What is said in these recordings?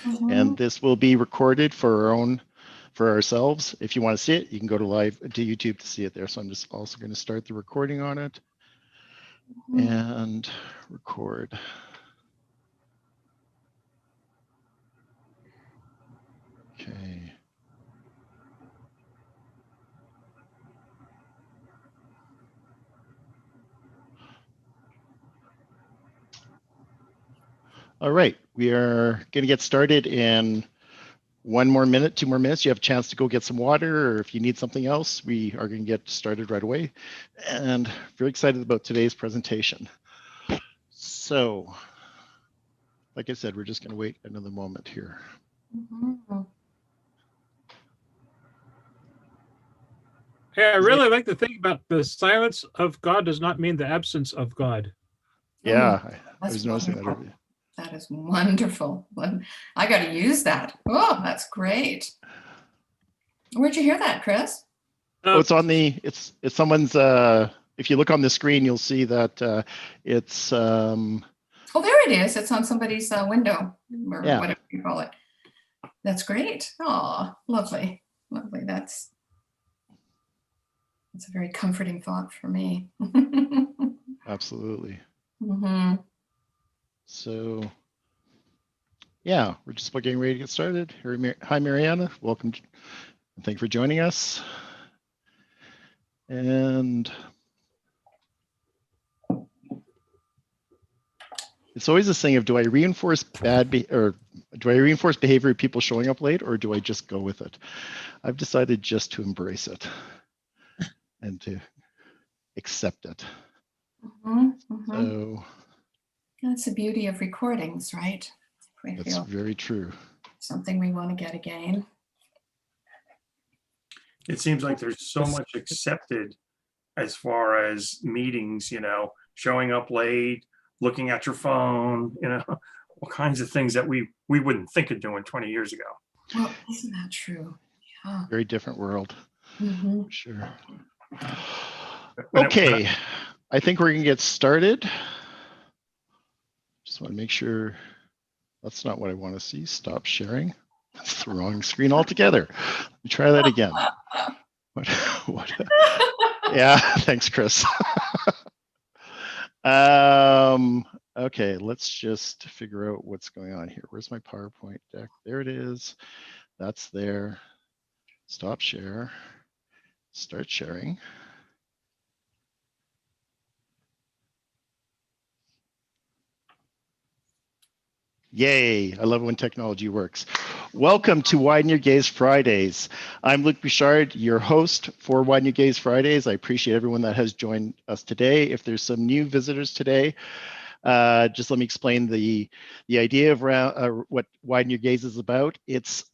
And this will be recorded for ourselves. If you want to see it, you can go to YouTube to see it there. So I'm just also going to start the recording on it and record. Okay. All right, we are going to get started in 1 more minute, 2 more minutes. You have a chance to go get some water, or if you need something else, we are going to get started right away. And very excited about today's presentation. So, like I said, we're just going to wait another moment here. Hey, I really like to think about the silence of God does not mean the absence of God. Yeah, I was noticing that earlier. That is wonderful. I got to use that. Oh, that's great. Where'd you hear that, Chris? Oh, it's on the, it's someone's, if you look on the screen, you'll see that it's... Oh, there it is. It's on somebody's window, or whatever you call it. That's great. Oh, lovely. Lovely. That's a very comforting thought for me. Absolutely. Mm-hmm. So, yeah, we're just about getting ready to get started. Hi, Mariana. Welcome. Thank you for joining us. And it's always this thing of, do I reinforce behavior of people showing up late, or do I just go with it? I've decided just to embrace it and to accept it. So that's the beauty of recordings, right? That's very true. Something we want to get again. It seems like there's so much accepted as far as meetings, showing up late, looking at your phone, all kinds of things that we wouldn't think of doing 20 years ago. Well, isn't that true? Yeah. Very different world. Mm-hmm. Sure. Okay, I think we're gonna get started. Just want to make sure that's not what I want to see. Stop sharing. That's the wrong screen altogether. Let me try that again. What? Yeah, thanks, Chris. Okay, let's just figure out what's going on here. Where's my PowerPoint deck? There it is. That's there. Stop share. Start sharing. Yay, I love it when technology works. Welcome to Widen Your Gaze Fridays. I'm Luc Bouchard, your host for Widen Your Gaze Fridays. I appreciate everyone that has joined us today. If there's some new visitors today, just let me explain the idea of what Widen Your Gaze is about. It's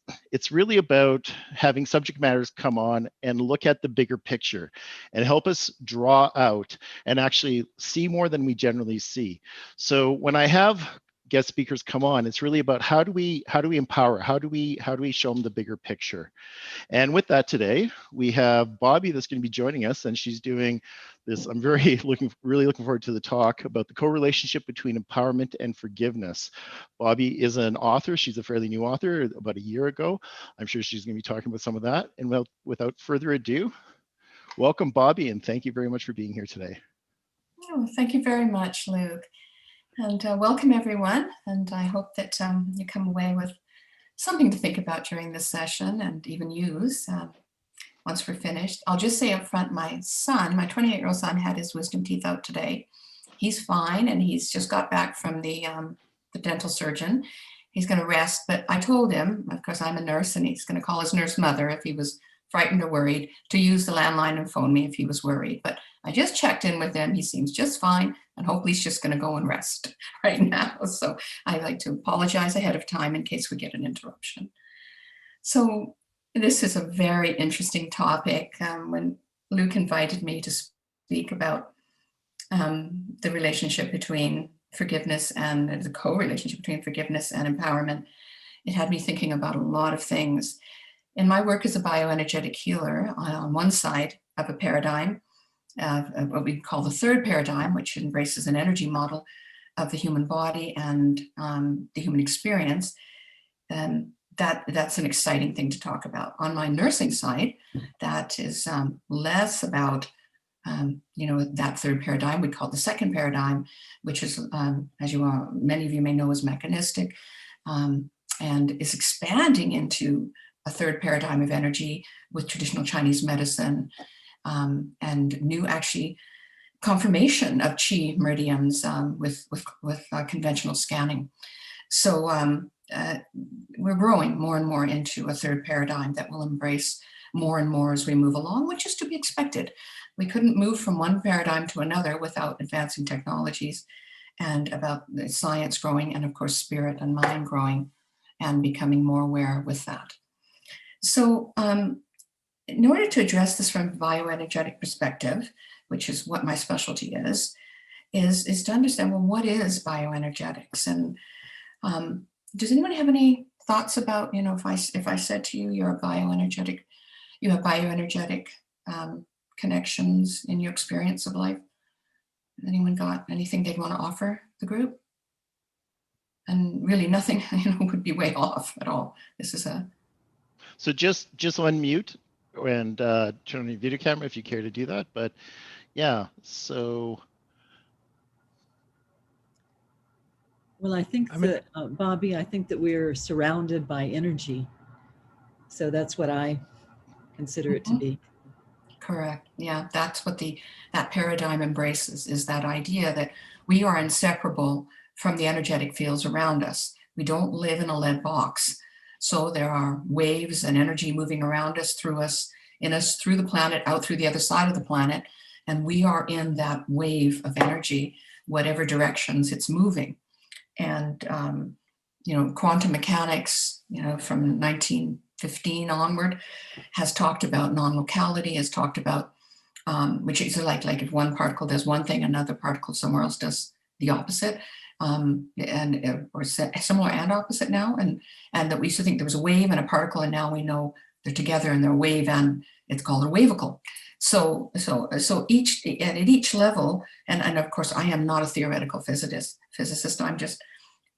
really about having subject matters come on and look at the bigger picture and help us draw out and actually see more than we generally see. So when I have guest speakers come on, it's really about how do we empower, how do we show them the bigger picture. And with that today, we have Bobby that's going to be joining us, and she's doing this. I'm really looking forward to the talk about the co-relationship between empowerment and forgiveness. Bobby is an author. She's a fairly new author, about a year ago. I'm sure she's going to be talking about some of that. And without further ado, welcome, Bobby, and thank you very much for being here today. Oh, thank you very much, Luke. And welcome, everyone. And I hope that you come away with something to think about during this session and even use once we're finished. I'll just say up front, my son, my 28-year-old son, had his wisdom teeth out today. He's fine, and he's just got back from the dental surgeon. He's going to rest, but I told him, of course, I'm a nurse, and he's going to call his nurse mother if he was frightened or worried, to use the landline and phone me if he was worried. But I just checked in with him. He seems just fine, and hopefully he's just going to go and rest right now. So I like to apologize ahead of time in case we get an interruption. So this is a very interesting topic. When Luke invited me to speak about the relationship between forgiveness and the co-relationship between forgiveness and empowerment, it had me thinking about a lot of things. In my work as a bioenergetic healer, on one side of a paradigm, what we call the third paradigm, which embraces an energy model of the human body and the human experience, that's an exciting thing to talk about. On my nursing side, that is less about that third paradigm. We call it the second paradigm, which is, as many of you may know, is mechanistic, and is expanding into a third paradigm of energy with traditional Chinese medicine, and new actually confirmation of qi meridians with conventional scanning. So we're growing more and more into a third paradigm that will embrace more and more as we move along, which is to be expected. We couldn't move from one paradigm to another without advancing technologies, and about the science growing, and of course spirit and mind growing and becoming more aware with that. So in order to address this from a bioenergetic perspective, which is what my specialty is to understand, well, what is bioenergetics? And does anyone have any thoughts about, if I said to you, you have bioenergetic connections in your experience of life? Anyone got anything they'd want to offer the group? And really nothing, would be way off at all. This is So just unmute and turn on your video camera if you care to do that. But yeah, so. Well, I think that, Bobby, I think that we're surrounded by energy. So that's what I consider it to be. Correct. Yeah, that's what that paradigm embraces, is that idea that we are inseparable from the energetic fields around us. We don't live in a lead box. So there are waves and energy moving around us, through us, in us, through the planet, out through the other side of the planet. And we are in that wave of energy, whatever directions it's moving. And, quantum mechanics, from 1915 onward, has talked about non-locality, has talked about, which is like if one particle does one thing, another particle somewhere else does the opposite, or similar and opposite now. And that we used to think there was a wave and a particle, and now we know they're together and they're a wave, and it's called a wavicle. So at each level, and of course I am not a theoretical physicist. I'm just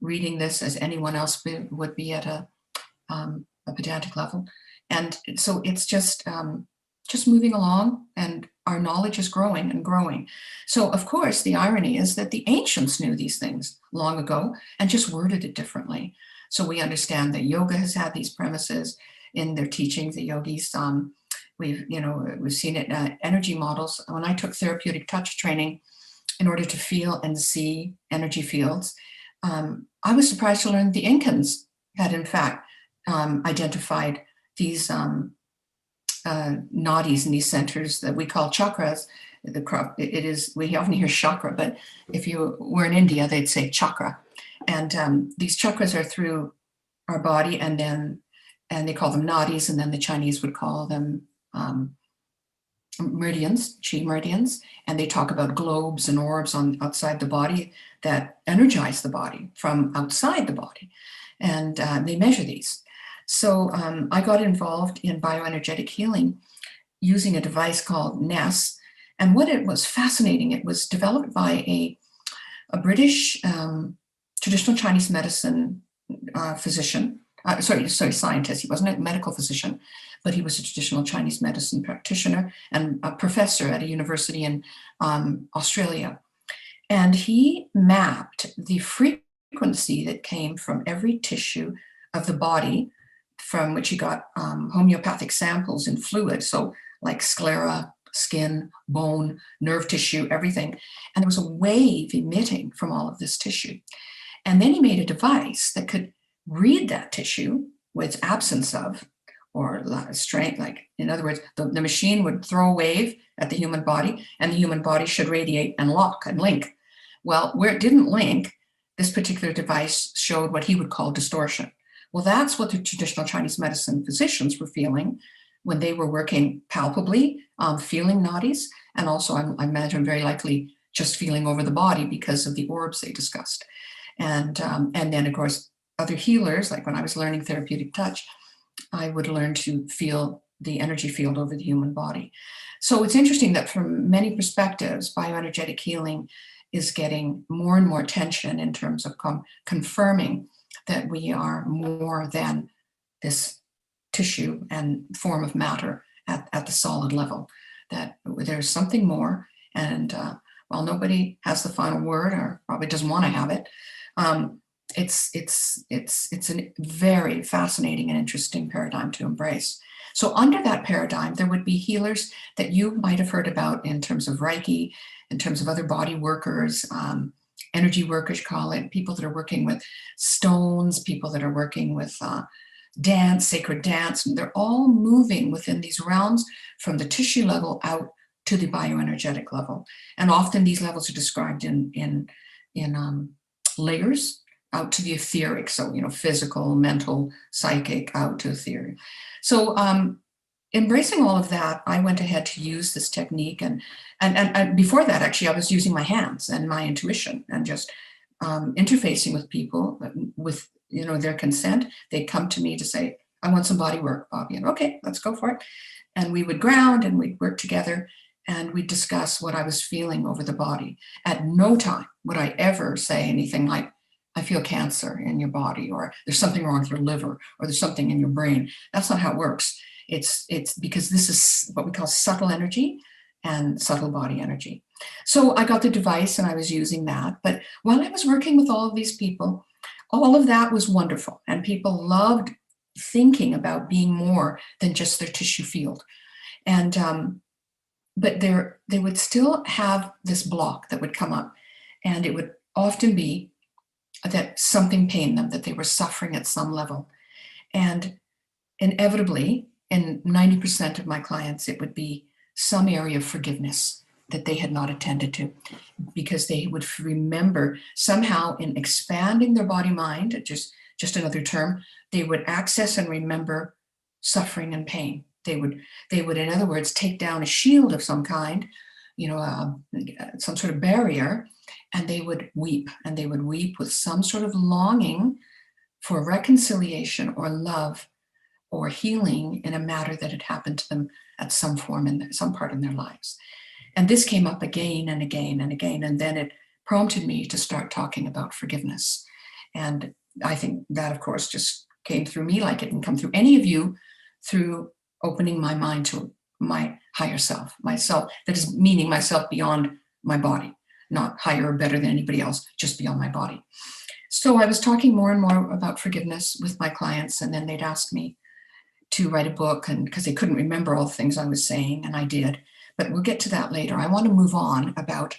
reading this as anyone else would be at a pedantic level. And so it's just moving along, and our knowledge is growing and growing. So of course the irony is that the ancients knew these things long ago and just worded it differently. So we understand that yoga has had these premises in their teachings, the yogis. We've seen it, energy models. When I took therapeutic touch training in order to feel and see energy fields, I was surprised to learn the Incans had in fact identified these nadis in these centers that we call chakras. We often hear chakra, but if you were in India, they'd say chakra. And these chakras are through our body, and they call them nadis, and then the Chinese would call them meridians, qi meridians, and they talk about globes and orbs outside the body that energize the body from outside the body, and they measure these. So I got involved in bioenergetic healing using a device called NES, and what it was fascinating, it was developed by a British traditional Chinese medicine physician, scientist. He wasn't a medical physician, but he was a traditional Chinese medicine practitioner and a professor at a university in Australia. And he mapped the frequency that came from every tissue of the body, from which he got homeopathic samples in fluid, so like sclera, skin, bone, nerve tissue, everything. And there was a wave emitting from all of this tissue. And then he made a device that could read that tissue with absence of, or strength, like in other words, the machine would throw a wave at the human body, and the human body should radiate and lock and link. Well, where it didn't link, this particular device showed what he would call distortion. Well, that's what the traditional Chinese medicine physicians were feeling when they were working palpably, feeling nadis, and also I imagine very likely just feeling over the body because of the orbs they discussed. And then of course, other healers, like when I was learning therapeutic touch, I would learn to feel the energy field over the human body. So it's interesting that from many perspectives, bioenergetic healing is getting more and more attention in terms of confirming that we are more than this tissue and form of matter at the solid level, that there's something more. And while nobody has the final word, or probably doesn't want to have it, it's a very fascinating and interesting paradigm to embrace. So under that paradigm, there would be healers that you might have heard about in terms of Reiki, in terms of other body workers, energy workers, call it, people that are working with stones, people that are working with dance, sacred dance. And they're all moving within these realms from the tissue level out to the bioenergetic level. And often these levels are described in layers out to the etheric. So, physical, mental, psychic, out to etheric. So embracing all of that, I went ahead to use this technique. And before that, actually, I was using my hands and my intuition and just interfacing with people with their consent. They'd come to me to say, I want some body work, Bobby. And okay, let's go for it. And we would ground and we'd work together and we'd discuss what I was feeling over the body. At no time would I ever say anything like, I feel cancer in your body, or there's something wrong with your liver, or there's something in your brain. That's not how it works. It's because this is what we call subtle energy and subtle body energy. So I got the device and I was using that. But while I was working with all of these people, all of that was wonderful. And people loved thinking about being more than just their tissue field. And but they would still have this block that would come up. And it would often be that something pained them, that they were suffering at some level. And inevitably, in 90% of my clients, it would be some area of forgiveness that they had not attended to, because they would remember somehow in expanding their body mind, just another term, they would access and remember suffering and pain. They would, in other words, take down a shield of some kind, some sort of barrier, and they would weep, and they would weep with some sort of longing for reconciliation or love or healing in a matter that had happened to them at some form in some part in their lives. And this came up again and again and again. And then it prompted me to start talking about forgiveness. And I think that, of course, just came through me like it can come through any of you, through opening my mind to my higher self, myself, that is meaning myself beyond my body, not higher or better than anybody else, just beyond my body. So I was talking more and more about forgiveness with my clients, and then they'd ask me to write a book, and because they couldn't remember all the things I was saying, and I did. But we'll get to that later. I want to move on about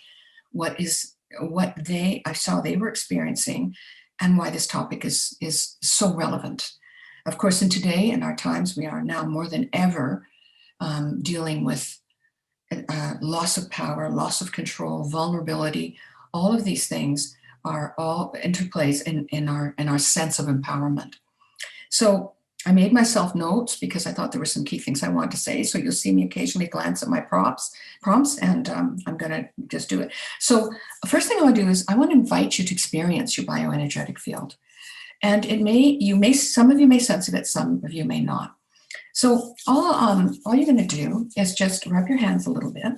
what I saw they were experiencing and why this topic is so relevant. Of course, in our times, we are now more than ever dealing with loss of power, loss of control, vulnerability. All of these things are all interplays in our sense of empowerment. So I made myself notes because I thought there were some key things I wanted to say. So you'll see me occasionally glance at my prompts, and I'm going to just do it. So the first thing I want to do is I want to invite you to experience your bioenergetic field. And some of you may sense it, some of you may not. So all you're going to do is just rub your hands a little bit.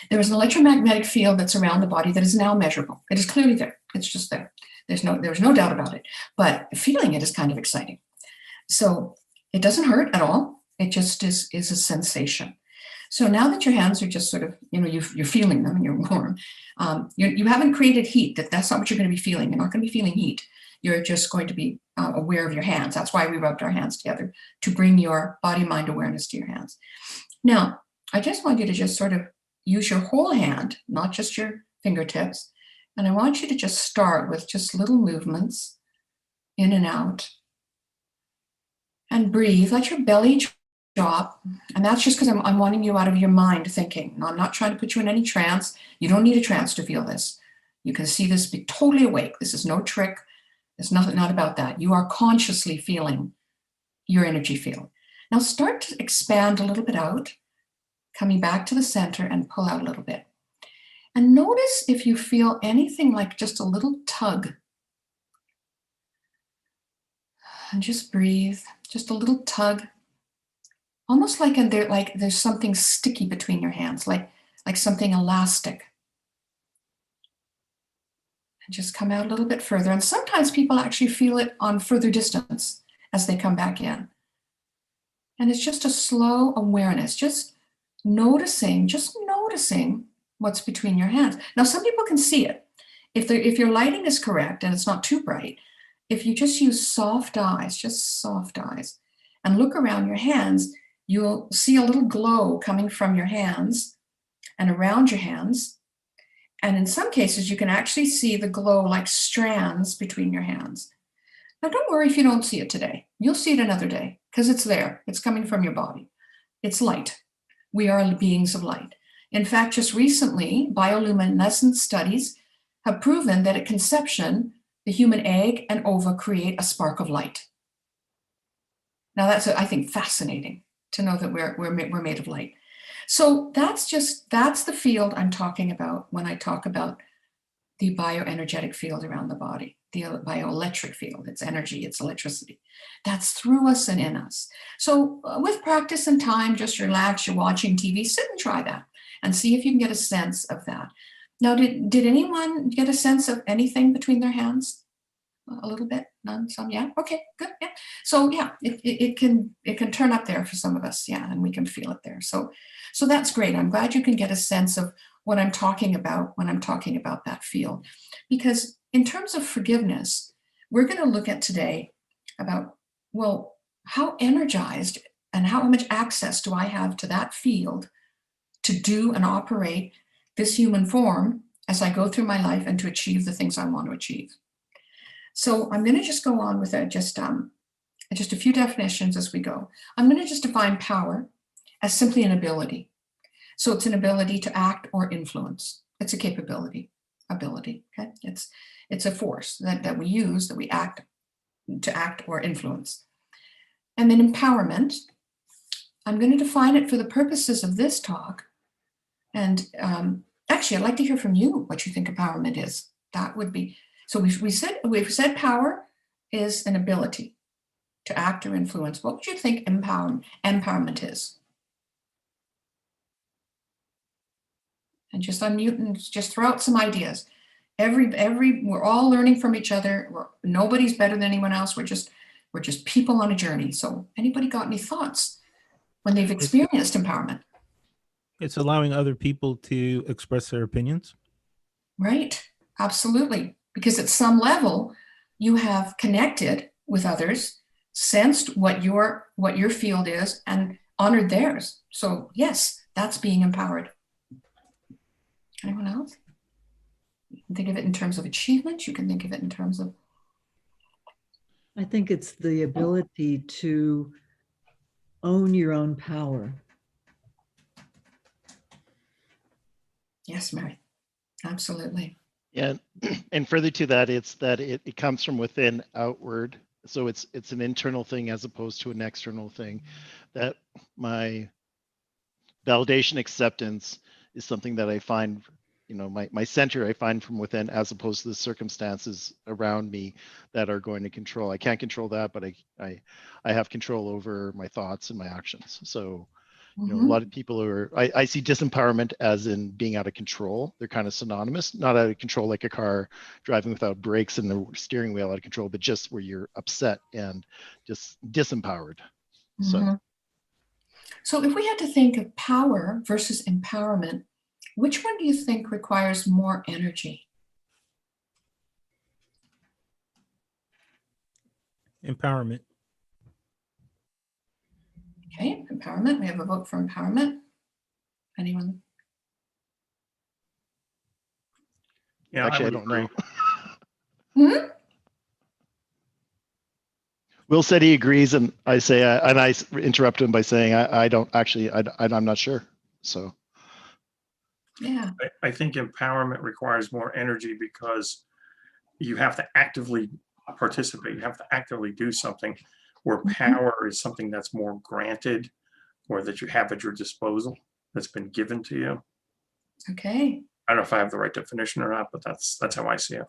There is an electromagnetic field that's around the body that is now measurable. It is clearly there. It's just there. There's no doubt about it. But feeling it is kind of exciting. So it doesn't hurt at all. It just is a sensation. So now that your hands are just sort of, you're feeling them and you're warm, you haven't created heat. That's not what you're going to be feeling. You're not going to be feeling heat. You're just going to be aware of your hands. That's why we rubbed our hands together, to bring your body-mind awareness to your hands. Now, I just want you to just sort of use your whole hand, not just your fingertips. And I want you to just start with just little movements in and out. And breathe, let your belly drop. And that's just because I'm wanting you out of your mind thinking. I'm not trying to put you in any trance. You don't need a trance to feel this. You can see this, be totally awake. This is no trick. It's not about that. You are consciously feeling your energy field. Now start to expand a little bit out, coming back to the center, and pull out a little bit. And notice if you feel anything like just a little tug. And just breathe, just a little tug, almost like there's something sticky between your hands, like something elastic. Just come out a little bit further. And sometimes people actually feel it on further distance as they come back in. And it's just a slow awareness, just noticing what's between your hands. Now, some people can see it. If your lighting is correct and it's not too bright, if you just use soft eyes, and look around your hands, you'll see a little glow coming from your hands and around your hands. And in some cases, you can actually see the glow like strands between your hands. Now, don't worry if you don't see it today. You'll see it another day because it's there. It's coming from your body. It's light. We are beings of light. In fact, just recently, bioluminescence studies have proven that at conception, the human egg and ova create a spark of light. Now, that's, I think, fascinating to know that we're made of light. So that's the field I'm talking about when I talk about the bioenergetic field around the body, the bioelectric field. It's energy, it's electricity. That's through us and in us. So with practice and time, just relax, you're watching TV, sit and try that and see if you can get a sense of that. Now, did anyone get a sense of anything between their hands? A little bit, none, some, yeah. Okay, good, yeah. So yeah, it can turn up there for some of us, yeah, and we can feel it there. So that's great. I'm glad you can get a sense of what I'm talking about when I'm talking about that field. Because in terms of forgiveness, we're going to look at today about, well, how energized and how much access do I have to that field to do and operate this human form as I go through my life and to achieve the things I want to achieve. So I'm going to just go on with just a few definitions as we go. I'm going to just define power as simply an ability. So it's an ability to act or influence. It's a capability, ability. Okay, it's a force that we use, that we act or influence. And then empowerment, I'm going to define it for the purposes of this talk. And actually, I'd like to hear from you what you think empowerment is. That would be, so we've said power is an ability to act or influence. What would you think empowerment is? And just unmute and just throw out some ideas. We're all learning from each other. Nobody's better than anyone else. We're just people on a journey. So anybody got any thoughts when they've experienced empowerment? It's allowing other people to express their opinions. Right, absolutely. Because at some level, you have connected with others, sensed what your field is, and honored theirs. So yes, that's being empowered. Anyone else? You can think of it in terms of achievement. You can think of it in terms of... I think it's the ability to own your own power. Yes, Mary, absolutely. Yeah, and further to that, it's that it comes from within outward. So it's an internal thing as opposed to an external thing. That my validation acceptance is something that I find, my center I find from within as opposed to the circumstances around me that are going to control. I can't control that, but I have control over my thoughts and my actions. So a lot of people I see disempowerment as in being out of control. They're kind of synonymous, not out of control like a car driving without brakes and the steering wheel out of control, but just where you're upset and just disempowered. So if we had to think of power versus empowerment, which one do you think requires more energy? Empowerment. Okay, empowerment. We have a vote for empowerment. Anyone? Yeah, Actually, I don't know. Will said he agrees, and I say, and I interrupt him by saying, I don't actually, I'm not sure. So, yeah, I think empowerment requires more energy because you have to actively participate. You have to actively do something. Where power is something that's more granted, or that you have at your disposal, that's been given to you. Okay. I don't know if I have the right definition or not, but that's how I see it.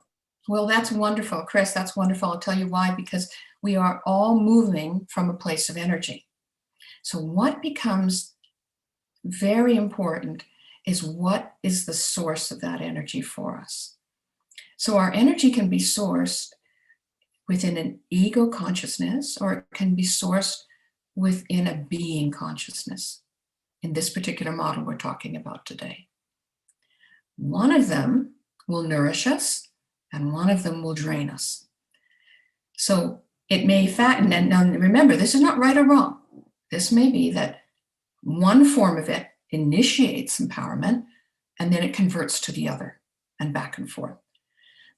Well, that's wonderful, Chris. That's wonderful. I'll tell you why, because we are all moving from a place of energy. So what becomes very important is what is the source of that energy for us. So our energy can be sourced within an ego consciousness, or it can be sourced within a being consciousness. In this particular model we're talking about today. One of them will nourish us, and one of them will drain us. So it may fatten, and now remember, this is not right or wrong. This may be that one form of it initiates empowerment, and then it converts to the other, and back and forth.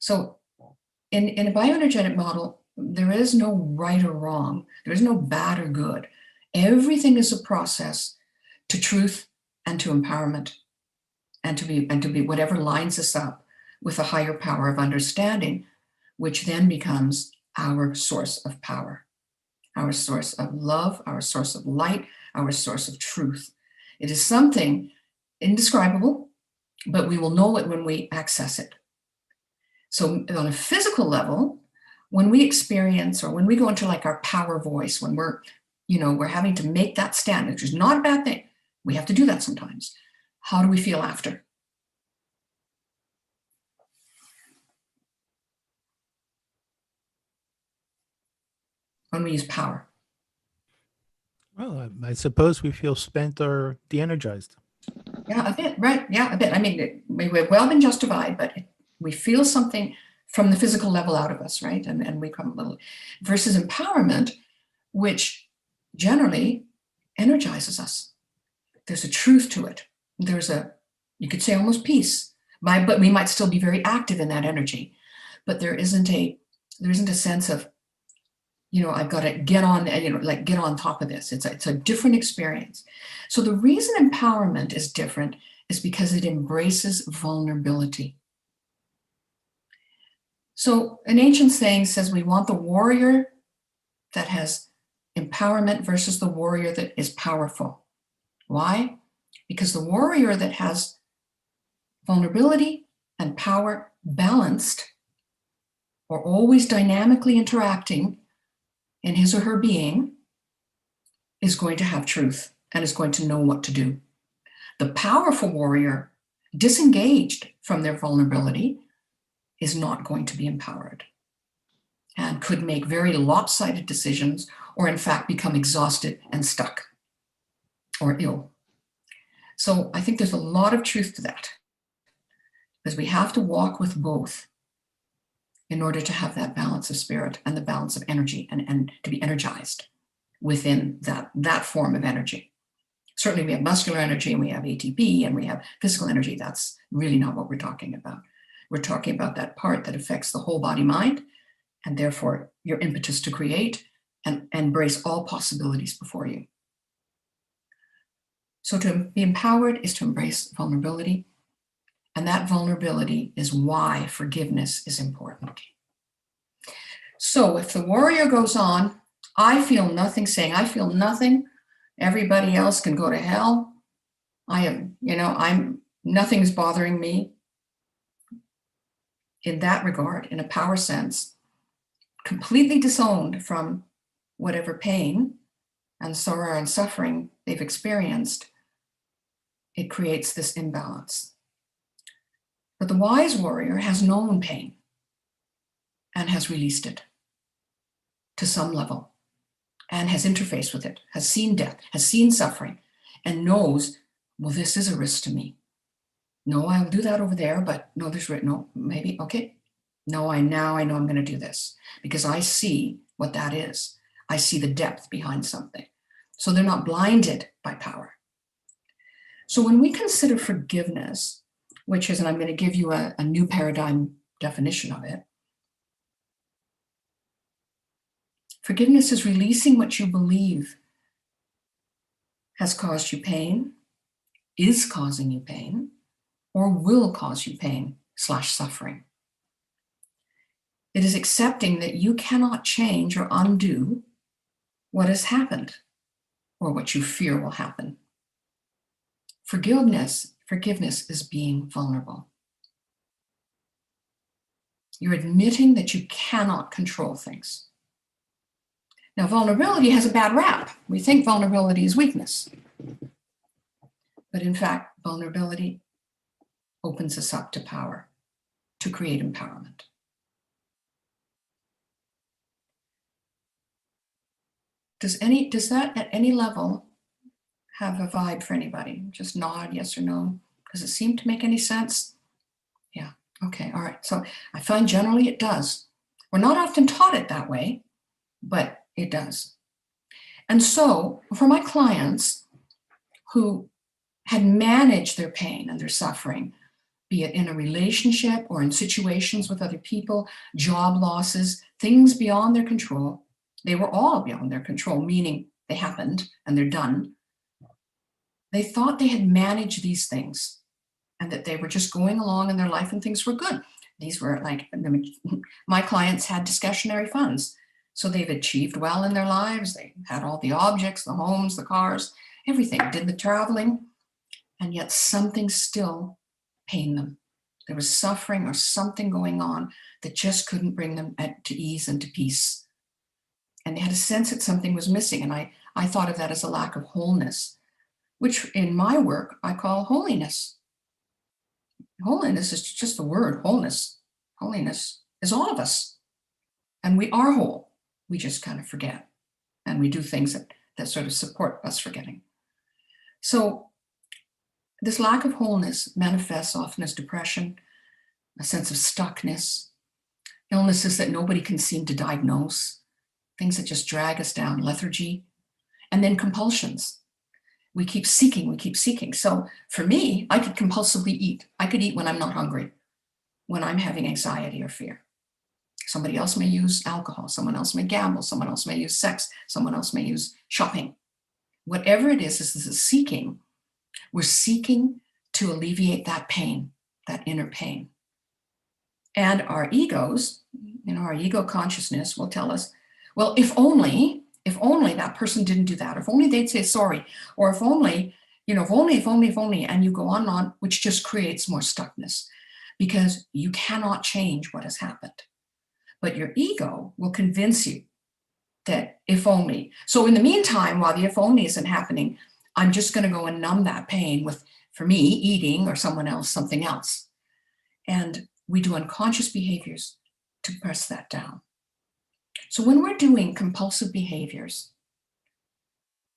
So in a bioenergetic model, there is no right or wrong. There is no bad or good. Everything is a process to truth and to empowerment, and to be whatever lines us up with a higher power of understanding, which then becomes our source of power, our source of love, our source of light, our source of truth. It is something indescribable, but we will know it when we access it. So on a physical level, when we experience, or when we go into like our power voice, when we're having to make that stand, which is not a bad thing. We have to do that sometimes. How do we feel after? When we use power. Well, I suppose we feel spent or de-energized. Yeah, a bit, right? Yeah, a bit. I mean, we've well been justified, but we feel something from the physical level out of us, right? And we come a little, versus empowerment, which generally energizes us. There's a truth to it. There's you could say almost peace, but we might still be very active in that energy. But there isn't a sense of, I've got to get on, get on top of this. It's a different experience. So the reason empowerment is different is because it embraces vulnerability. So an ancient saying says we want the warrior that has empowerment versus the warrior that is powerful. Why? Because the warrior that has vulnerability and power balanced, or always dynamically interacting in his or her being, is going to have truth and is going to know what to do. The powerful warrior, disengaged from their vulnerability, is not going to be empowered and could make very lopsided decisions, or in fact become exhausted and stuck or ill. So I think there's a lot of truth to that, because we have to walk with both in order to have that balance of spirit and the balance of energy, and to be energized within that form of energy. Certainly we have muscular energy, and we have ATP, and we have physical energy. That's really not what we're talking about. We're talking about that part that affects the whole body mind, and therefore your impetus to create and embrace all possibilities before you. So to be empowered is to embrace vulnerability, and that vulnerability is why forgiveness is important. So if the warrior goes on, I feel nothing, saying I feel nothing, everybody else can go to hell, nothing's bothering me. In that regard, in a power sense, completely disowned from whatever pain and sorrow and suffering they've experienced, it creates this imbalance. But the wise warrior has known pain and has released it to some level, and has interfaced with it, has seen death, has seen suffering, and knows, well, this is a risk to me. No, I'll do that over there, but no, maybe, okay. No, I know I'm going to do this because I see what that is. I see the depth behind something. So they're not blinded by power. So when we consider forgiveness, which is, and I'm going to give you a new paradigm definition of it. Forgiveness is releasing what you believe has caused you pain, is causing you pain, or will cause you pain / suffering. It is accepting that you cannot change or undo what has happened or what you fear will happen. Forgiveness is being vulnerable. You're admitting that you cannot control things. Now, vulnerability has a bad rap. We think vulnerability is weakness. But in fact, vulnerability opens us up to power, to create empowerment. Does that at any level have a vibe for anybody? Just nod yes or no. Does it seem to make any sense? Yeah. Okay. All right. So I find generally it does. We're not often taught it that way, but it does. And so for my clients who had managed their pain and their suffering, be it in a relationship or in situations with other people, job losses, things beyond their control, they were all beyond their control, meaning they happened and they're done. They thought they had managed these things and that they were just going along in their life and things were good. These were like, my clients had discretionary funds. So they've achieved well in their lives. They had all the objects, the homes, the cars, everything, did the traveling, and yet something still pained them. There was suffering or something going on that just couldn't bring them to ease and to peace. And they had a sense that something was missing. And I thought of that as a lack of wholeness, which in my work, I call holiness. Holiness is just the word, wholeness. Holiness is all of us. And we are whole. We just kind of forget. And we do things that sort of support us forgetting. So this lack of wholeness manifests often as depression, a sense of stuckness, illnesses that nobody can seem to diagnose, things that just drag us down, lethargy, and then compulsions. We keep seeking, we keep seeking. So for me, I could compulsively eat. I could eat when I'm not hungry, when I'm having anxiety or fear. Somebody else may use alcohol, someone else may gamble, someone else may use sex, someone else may use shopping. Whatever it is this is seeking. We're seeking to alleviate that pain, that inner pain. And our egos, our ego consciousness will tell us, well, if only that person didn't do that, if only they'd say sorry, or if only, if only, and you go on and on, which just creates more stuckness because you cannot change what has happened. But your ego will convince you that if only. So in the meantime, while the if only isn't happening, I'm just going to go and numb that pain with, for me, eating or someone else, something else. And we do unconscious behaviors to press that down. So when we're doing compulsive behaviors,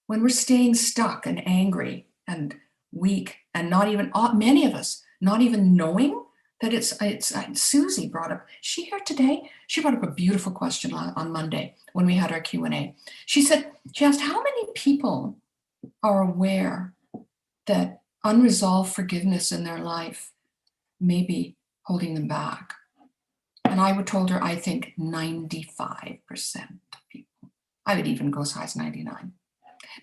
when we're staying stuck and angry and weak and not even, many of us, not even knowing that it's Susie brought up, she here today, she brought up a beautiful question on Monday when we had our Q&A. She asked, how many people are aware that unresolved forgiveness in their life may be holding them back? And I told her, I think 95% of people. I would even go as high as 99.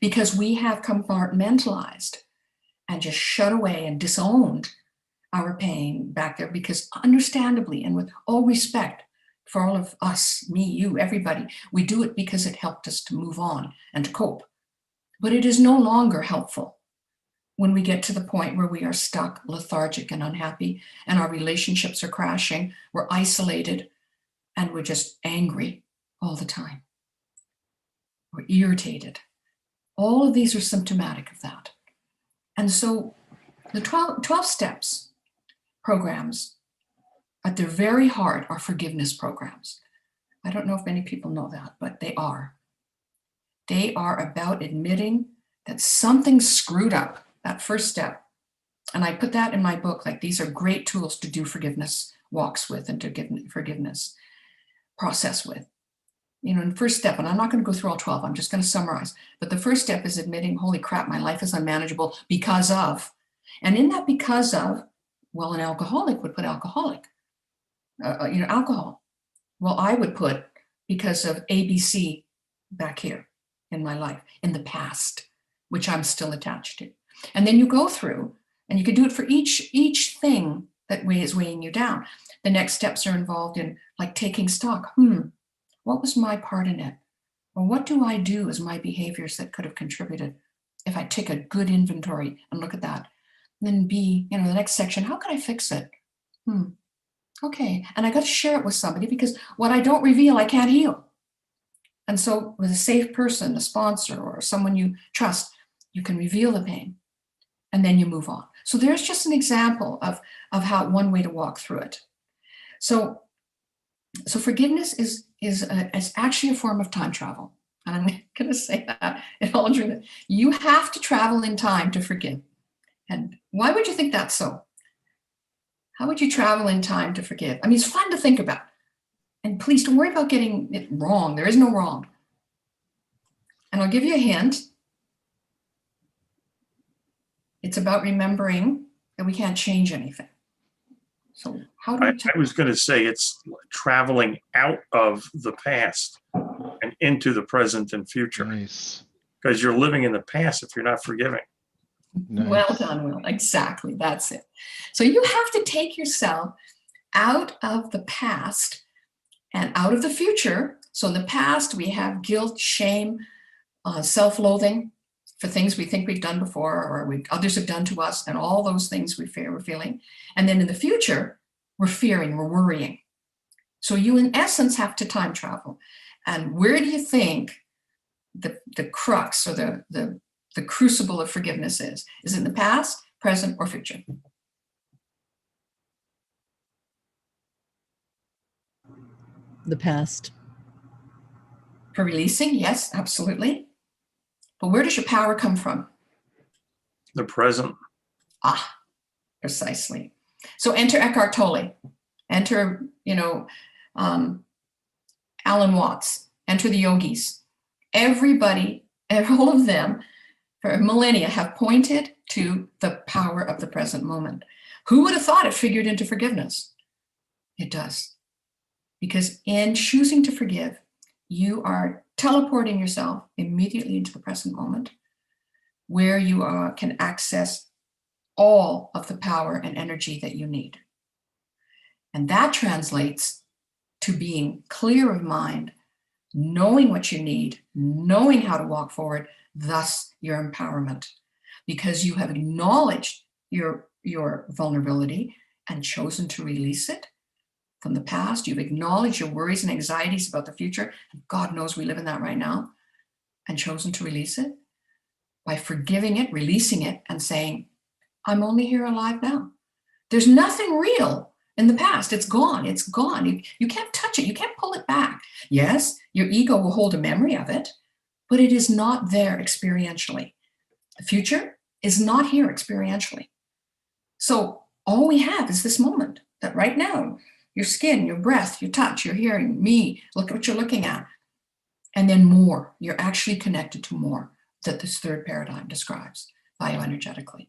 Because we have compartmentalized and just shut away and disowned our pain back there, because understandably and with all respect for all of us, me, you, everybody, we do it because it helped us to move on and to cope. But it is no longer helpful when we get to the point where we are stuck, lethargic, and unhappy, and our relationships are crashing, we're isolated, and we're just angry all the time. We're irritated. All of these are symptomatic of that. And so the 12 steps programs at their very heart are forgiveness programs. I don't know if many people know that, but they are. They are about admitting that something's screwed up, that first step. And I put that in my book, like these are great tools to do forgiveness walks with and to give forgiveness process with. In the first step, and I'm not going to go through all 12, I'm just going to summarize. But the first step is admitting, holy crap, my life is unmanageable because of. And in that because of, well, an alcoholic would put alcohol. Well, I would put because of ABC back here in my life, in the past, which I'm still attached to. And then you go through, and you can do it for each thing that is weighing you down. The next steps are involved in like taking stock. What was my part in it? Or what do I do as my behaviors that could have contributed? If I take a good inventory and look at that. And then B, the next section, how can I fix it? Okay, and I got to share it with somebody because what I don't reveal, I can't heal. And so with a safe person, a sponsor, or someone you trust, you can reveal the pain and then you move on. So there's just an example of how one way to walk through it. So forgiveness is actually a form of time travel. And I'm going to say that in all truth. You have to travel in time to forgive. And why would you think that's so? How would you travel in time to forgive? I mean, it's fun to think about. And please don't worry about getting it wrong. There is no wrong. And I'll give you a hint. It's about remembering that we can't change anything. So how do we I was going to say it's traveling out of the past and into the present and future. Nice. Because you're living in the past if you're not forgiving. Nice. Well done, Will. Exactly. That's it. So you have to take yourself out of the past and out of the future. So in the past, we have guilt, shame, self-loathing for things we think we've done before or others have done to us, and all those things we're feeling. And then in the future, we're fearing, we're worrying. So you, in essence, have to time travel. And where do you think the crux or the crucible of forgiveness is? Is it in the past, present, or future? The past. For releasing, yes, absolutely. But where does your power come from? The present. Ah, precisely. So enter Eckhart Tolle, enter, Alan Watts, enter the yogis. Everybody, all of them, for millennia, have pointed to the power of the present moment. Who would have thought it figured into forgiveness? It does. Because in choosing to forgive, you are teleporting yourself immediately into the present moment, where you can access all of the power and energy that you need. And that translates to being clear of mind, knowing what you need, knowing how to walk forward, thus your empowerment, because you have acknowledged your vulnerability and chosen to release it from the past. You've acknowledged your worries and anxieties about the future. And God knows we live in that right now, and chosen to release it by forgiving it, releasing it, and saying, I'm only here alive now. There's nothing real in the past. It's gone. It's gone. You can't touch it. You can't pull it back. Yes, your ego will hold a memory of it, but it is not there experientially. The future is not here experientially. So all we have is this moment, that right now, your skin, your breath, your touch, your hearing, me, look at what you're looking at. And then more. You're actually connected to more that this third paradigm describes bioenergetically.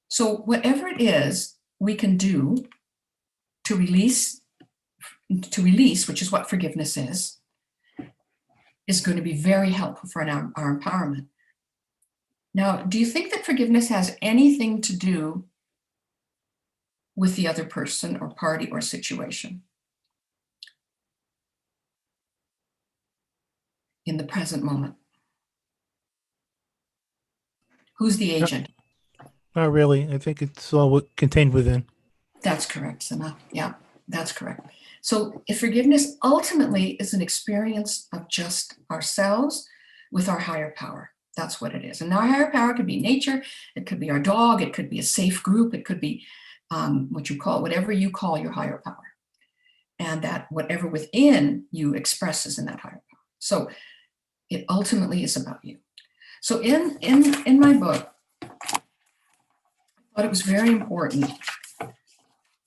So whatever it is we can do to release, which is what forgiveness is going to be very helpful for our empowerment. Now, do you think that forgiveness has anything to do with the other person or party or situation in the present moment? Who's the agent? Not really. I think it's all contained within. That's correct, Sana. Yeah, that's correct. So if forgiveness ultimately is an experience of just ourselves with our higher power. That's what it is. And our higher power could be nature, it could be our dog, it could be a safe group, it could be whatever you call your higher power. And that whatever within you expresses in that higher power. So it ultimately is about you. So in my book, I thought it was very important.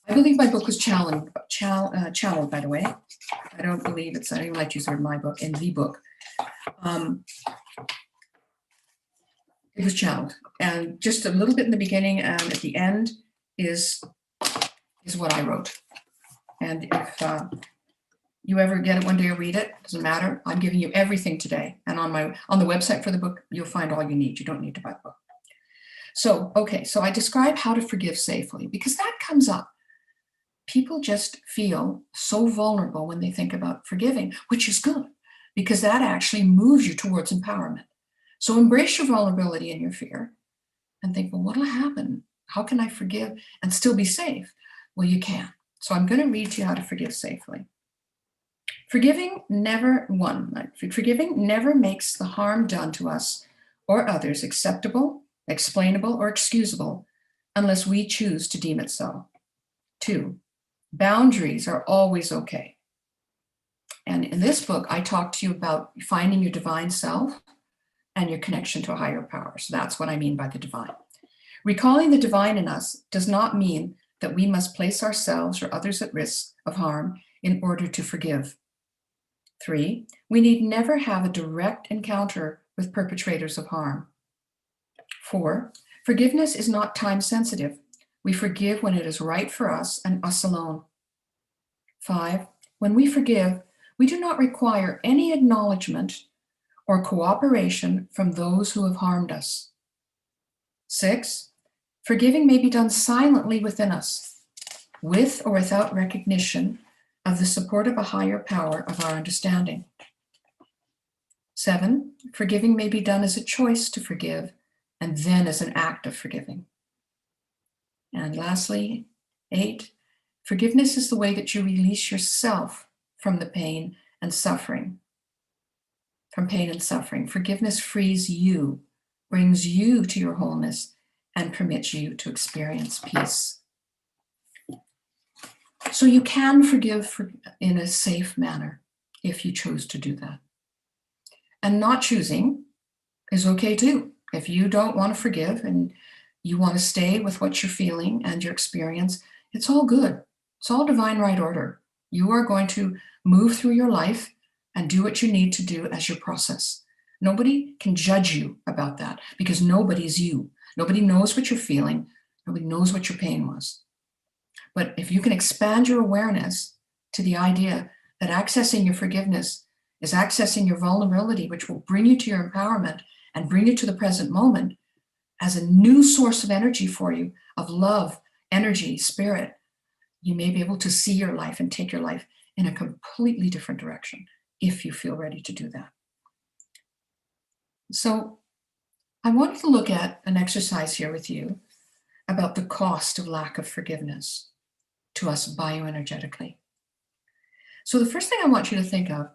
I believe my book was channeled, by the way. I don't even like to use the word my book, in the book. It was channeled. And just a little bit in the beginning and at the end is what I wrote. And if you ever get it one day or read it, doesn't matter. I'm giving you everything today. And on the website for the book, you'll find all you need. You don't need to buy the book. So, okay, so I describe how to forgive safely, because that comes up. People just feel so vulnerable when they think about forgiving, which is good, because that actually moves you towards empowerment. So embrace your vulnerability and your fear and think, well, what'll happen? How can I forgive and still be safe? Well, you can. So I'm going to read to you how to forgive safely. Forgiving never makes the harm done to us or others acceptable, explainable, or excusable unless we choose to deem it so. 2, Boundaries are always okay. And in this book, I talk to you about finding your divine self and your connection to a higher power. So that's what I mean by the divine. Recalling the divine in us does not mean that we must place ourselves or others at risk of harm in order to forgive. 3, we need never have a direct encounter with perpetrators of harm. 4, forgiveness is not time sensitive. We forgive when it is right for us and us alone. 5, when we forgive, we do not require any acknowledgement or cooperation from those who have harmed us. 6, forgiving may be done silently within us, with or without recognition of the support of a higher power of our understanding. 7, forgiving may be done as a choice to forgive and then as an act of forgiving. And lastly, 8, forgiveness is the way that you release yourself from the pain and suffering. From pain and suffering. Forgiveness frees you, brings you to your wholeness, and permits you to experience peace. So you can forgive in a safe manner if you choose to do that. And not choosing is okay too. If you don't want to forgive and you want to stay with what you're feeling and your experience, it's all good. It's all divine right order. You are going to move through your life and do what you need to do as your process. Nobody can judge you about that because nobody's you. Nobody knows what you're feeling. Nobody knows what your pain was. But if you can expand your awareness to the idea that accessing your forgiveness is accessing your vulnerability, which will bring you to your empowerment and bring you to the present moment as a new source of energy for you, of love, energy, spirit, you may be able to see your life and take your life in a completely different direction if you feel ready to do that. So I wanted to look at an exercise here with you about the cost of lack of forgiveness to us bioenergetically. So the first thing I want you to think of,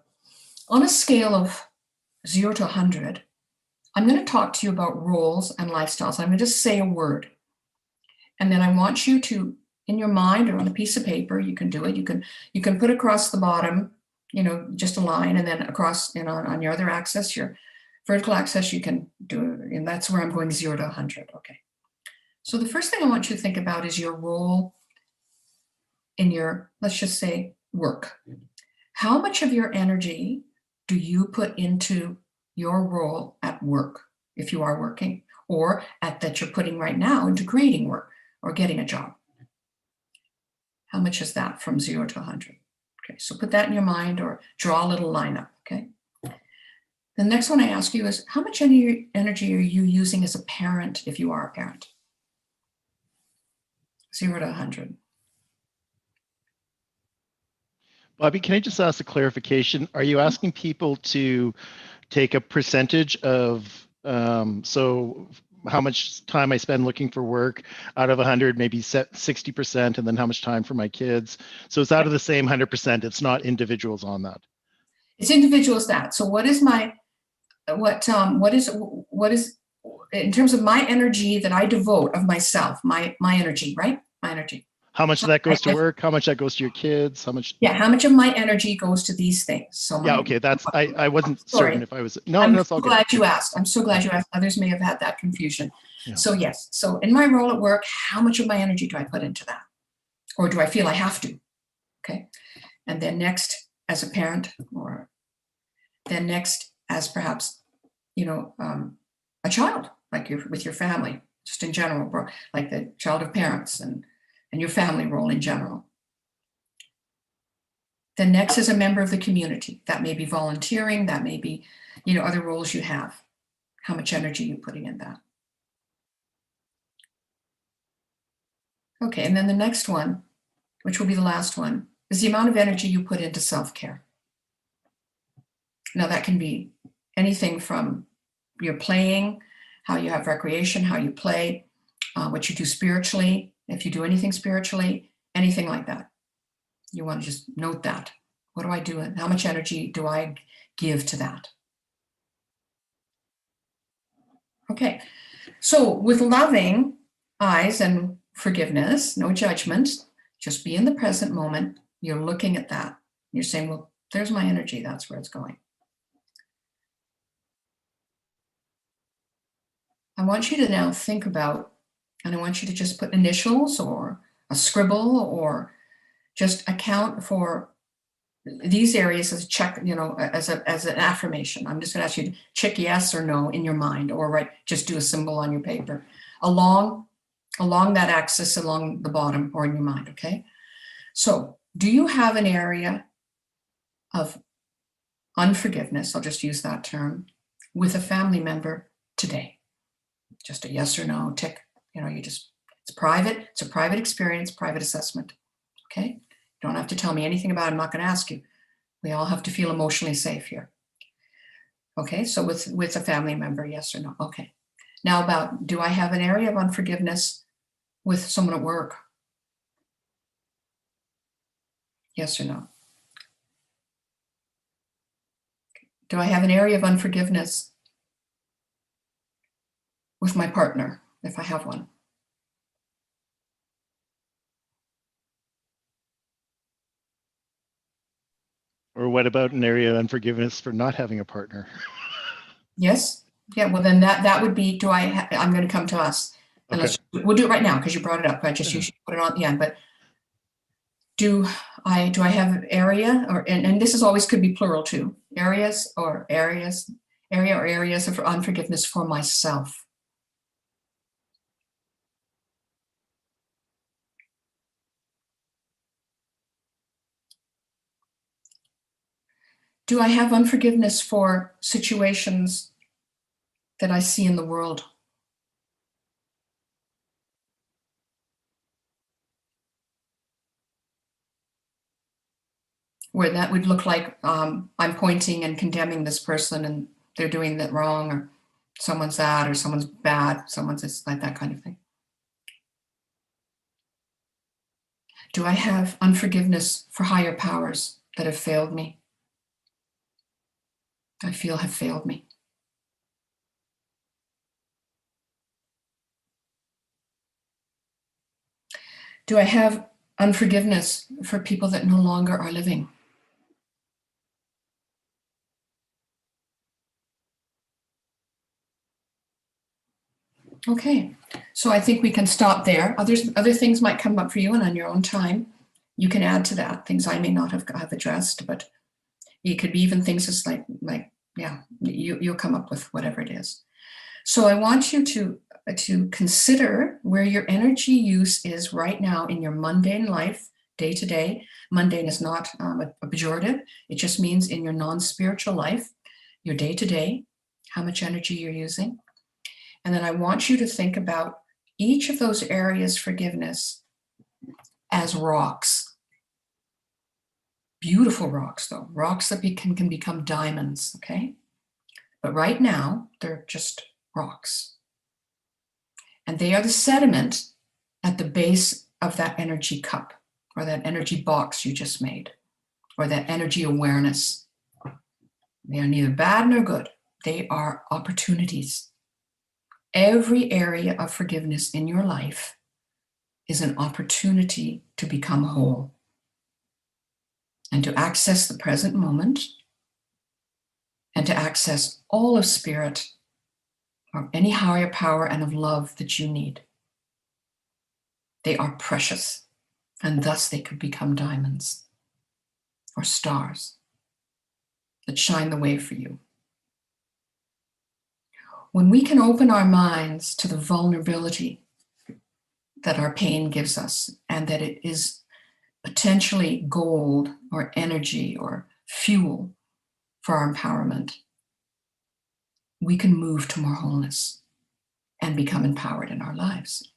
on a scale of 0 to 100, I'm going to talk to you about roles and lifestyles. I'm going to just say a word. And then I want you to, in your mind or on a piece of paper, you can do it. You can put across the bottom, just a line, and then across, on your other axis, your vertical axis, you can do it. And that's where I'm going 0 to 100. Okay. So the first thing I want you to think about is your role in your, let's just say, work. How much of your energy do you put into your role at work, if you are working, or that you're putting right now into creating work or getting a job? How much is that from 0 to 100? Okay, so put that in your mind or draw a little line up, okay? The next one I ask you is, how much energy are you using as a parent if you are a parent? 0 to 100. Bobby, can I just ask a clarification? Are you asking people to take a percentage of, so how much time I spend looking for work out of 100, maybe set 60%, and then how much time for my kids? So it's out of the same 100%. It's not individuals on that. It's individuals that. So what is in terms of my energy that I devote of myself, my energy, right? My energy. How much of that goes to work? How much that goes to your kids? How much? Yeah, how much of my energy goes to these things? So yeah, okay, that's, I wasn't certain if I was, no, I'm that's all so good. glad you asked. I'm so glad you asked. Others may have had that confusion. Yeah. So yes, so in my role at work, how much of my energy do I put into that? Or do I feel I have to? Okay. And then next as a parent, or then next as perhaps, a child, like with your family, just in general, like the child of parents and your family role in general. Then next is a member of the community. That may be volunteering, that may be, other roles you have. How much energy you're putting in that. Okay, and then the next one, which will be the last one, is the amount of energy you put into self-care. Now that can be anything from your playing, how you have recreation, how you play, what you do spiritually, if you do anything spiritually, anything like that. You want to just note that. What do I do? And how much energy do I give to that? Okay, so with loving eyes and forgiveness, no judgment, Just be in the present moment. You're looking at that. You're saying, well, there's my energy. That's where it's going. I want you to now think about, and I want you to just put initials or a scribble or just account for these areas as a check, as an affirmation. I'm just going to ask you to check yes or no in your mind, or just do a symbol on your paper along that axis, along the bottom, or in your mind. Okay. So, do you have an area of unforgiveness? I'll just use that term with a family member today. Just a yes or no tick. It's private. It's a private experience, private assessment. Okay. You don't have to tell me anything about it. I'm not going to ask you. We all have to feel emotionally safe here. Okay. So with a family member, yes or no. Okay. Now about, do I have an area of unforgiveness with someone at work? Yes or no? Do I have an area of unforgiveness with my partner, if I have one? Or what about an area of unforgiveness for not having a partner? Yes. Yeah. Well, then that would be, I'm going to come to us. And Okay. we'll do it right now because you brought it up. You should put it on the end. But do I have an area, and this is always could be plural too, area or areas of unforgiveness for myself? Do I have unforgiveness for situations that I see in the world? Where that would look like I'm pointing and condemning this person and they're doing that wrong, or someone's that, or someone's bad, someone's this, like that kind of thing. Do I have unforgiveness for higher powers that have failed me? I feel have failed me. Do I have unforgiveness for people that no longer are living? Okay, so I think we can stop there. Other things might come up for you, and on your own time, you can add to that, things I may not have addressed, but it could be even things just like you'll come up with whatever it is. So I want you to consider where your energy use is right now in your mundane life, day to day. Mundane is not a pejorative. It just means in your non-spiritual life, your day to day, how much energy you're using. And then I want you to think about each of those areas forgiveness as rocks. Beautiful rocks, though. Rocks that can become diamonds, okay? But right now, they're just rocks. And they are the sediment at the base of that energy cup, or that energy box you just made, or that energy awareness. They are neither bad nor good. They are opportunities. Every area of forgiveness in your life is an opportunity to become whole and to access the present moment and to access all of spirit or any higher power and of love that you need. They are precious, and thus they could become diamonds or stars that shine the way for you. When we can open our minds to the vulnerability that our pain gives us, and that it is potentially gold or energy or fuel for our empowerment, we can move to more wholeness and become empowered in our lives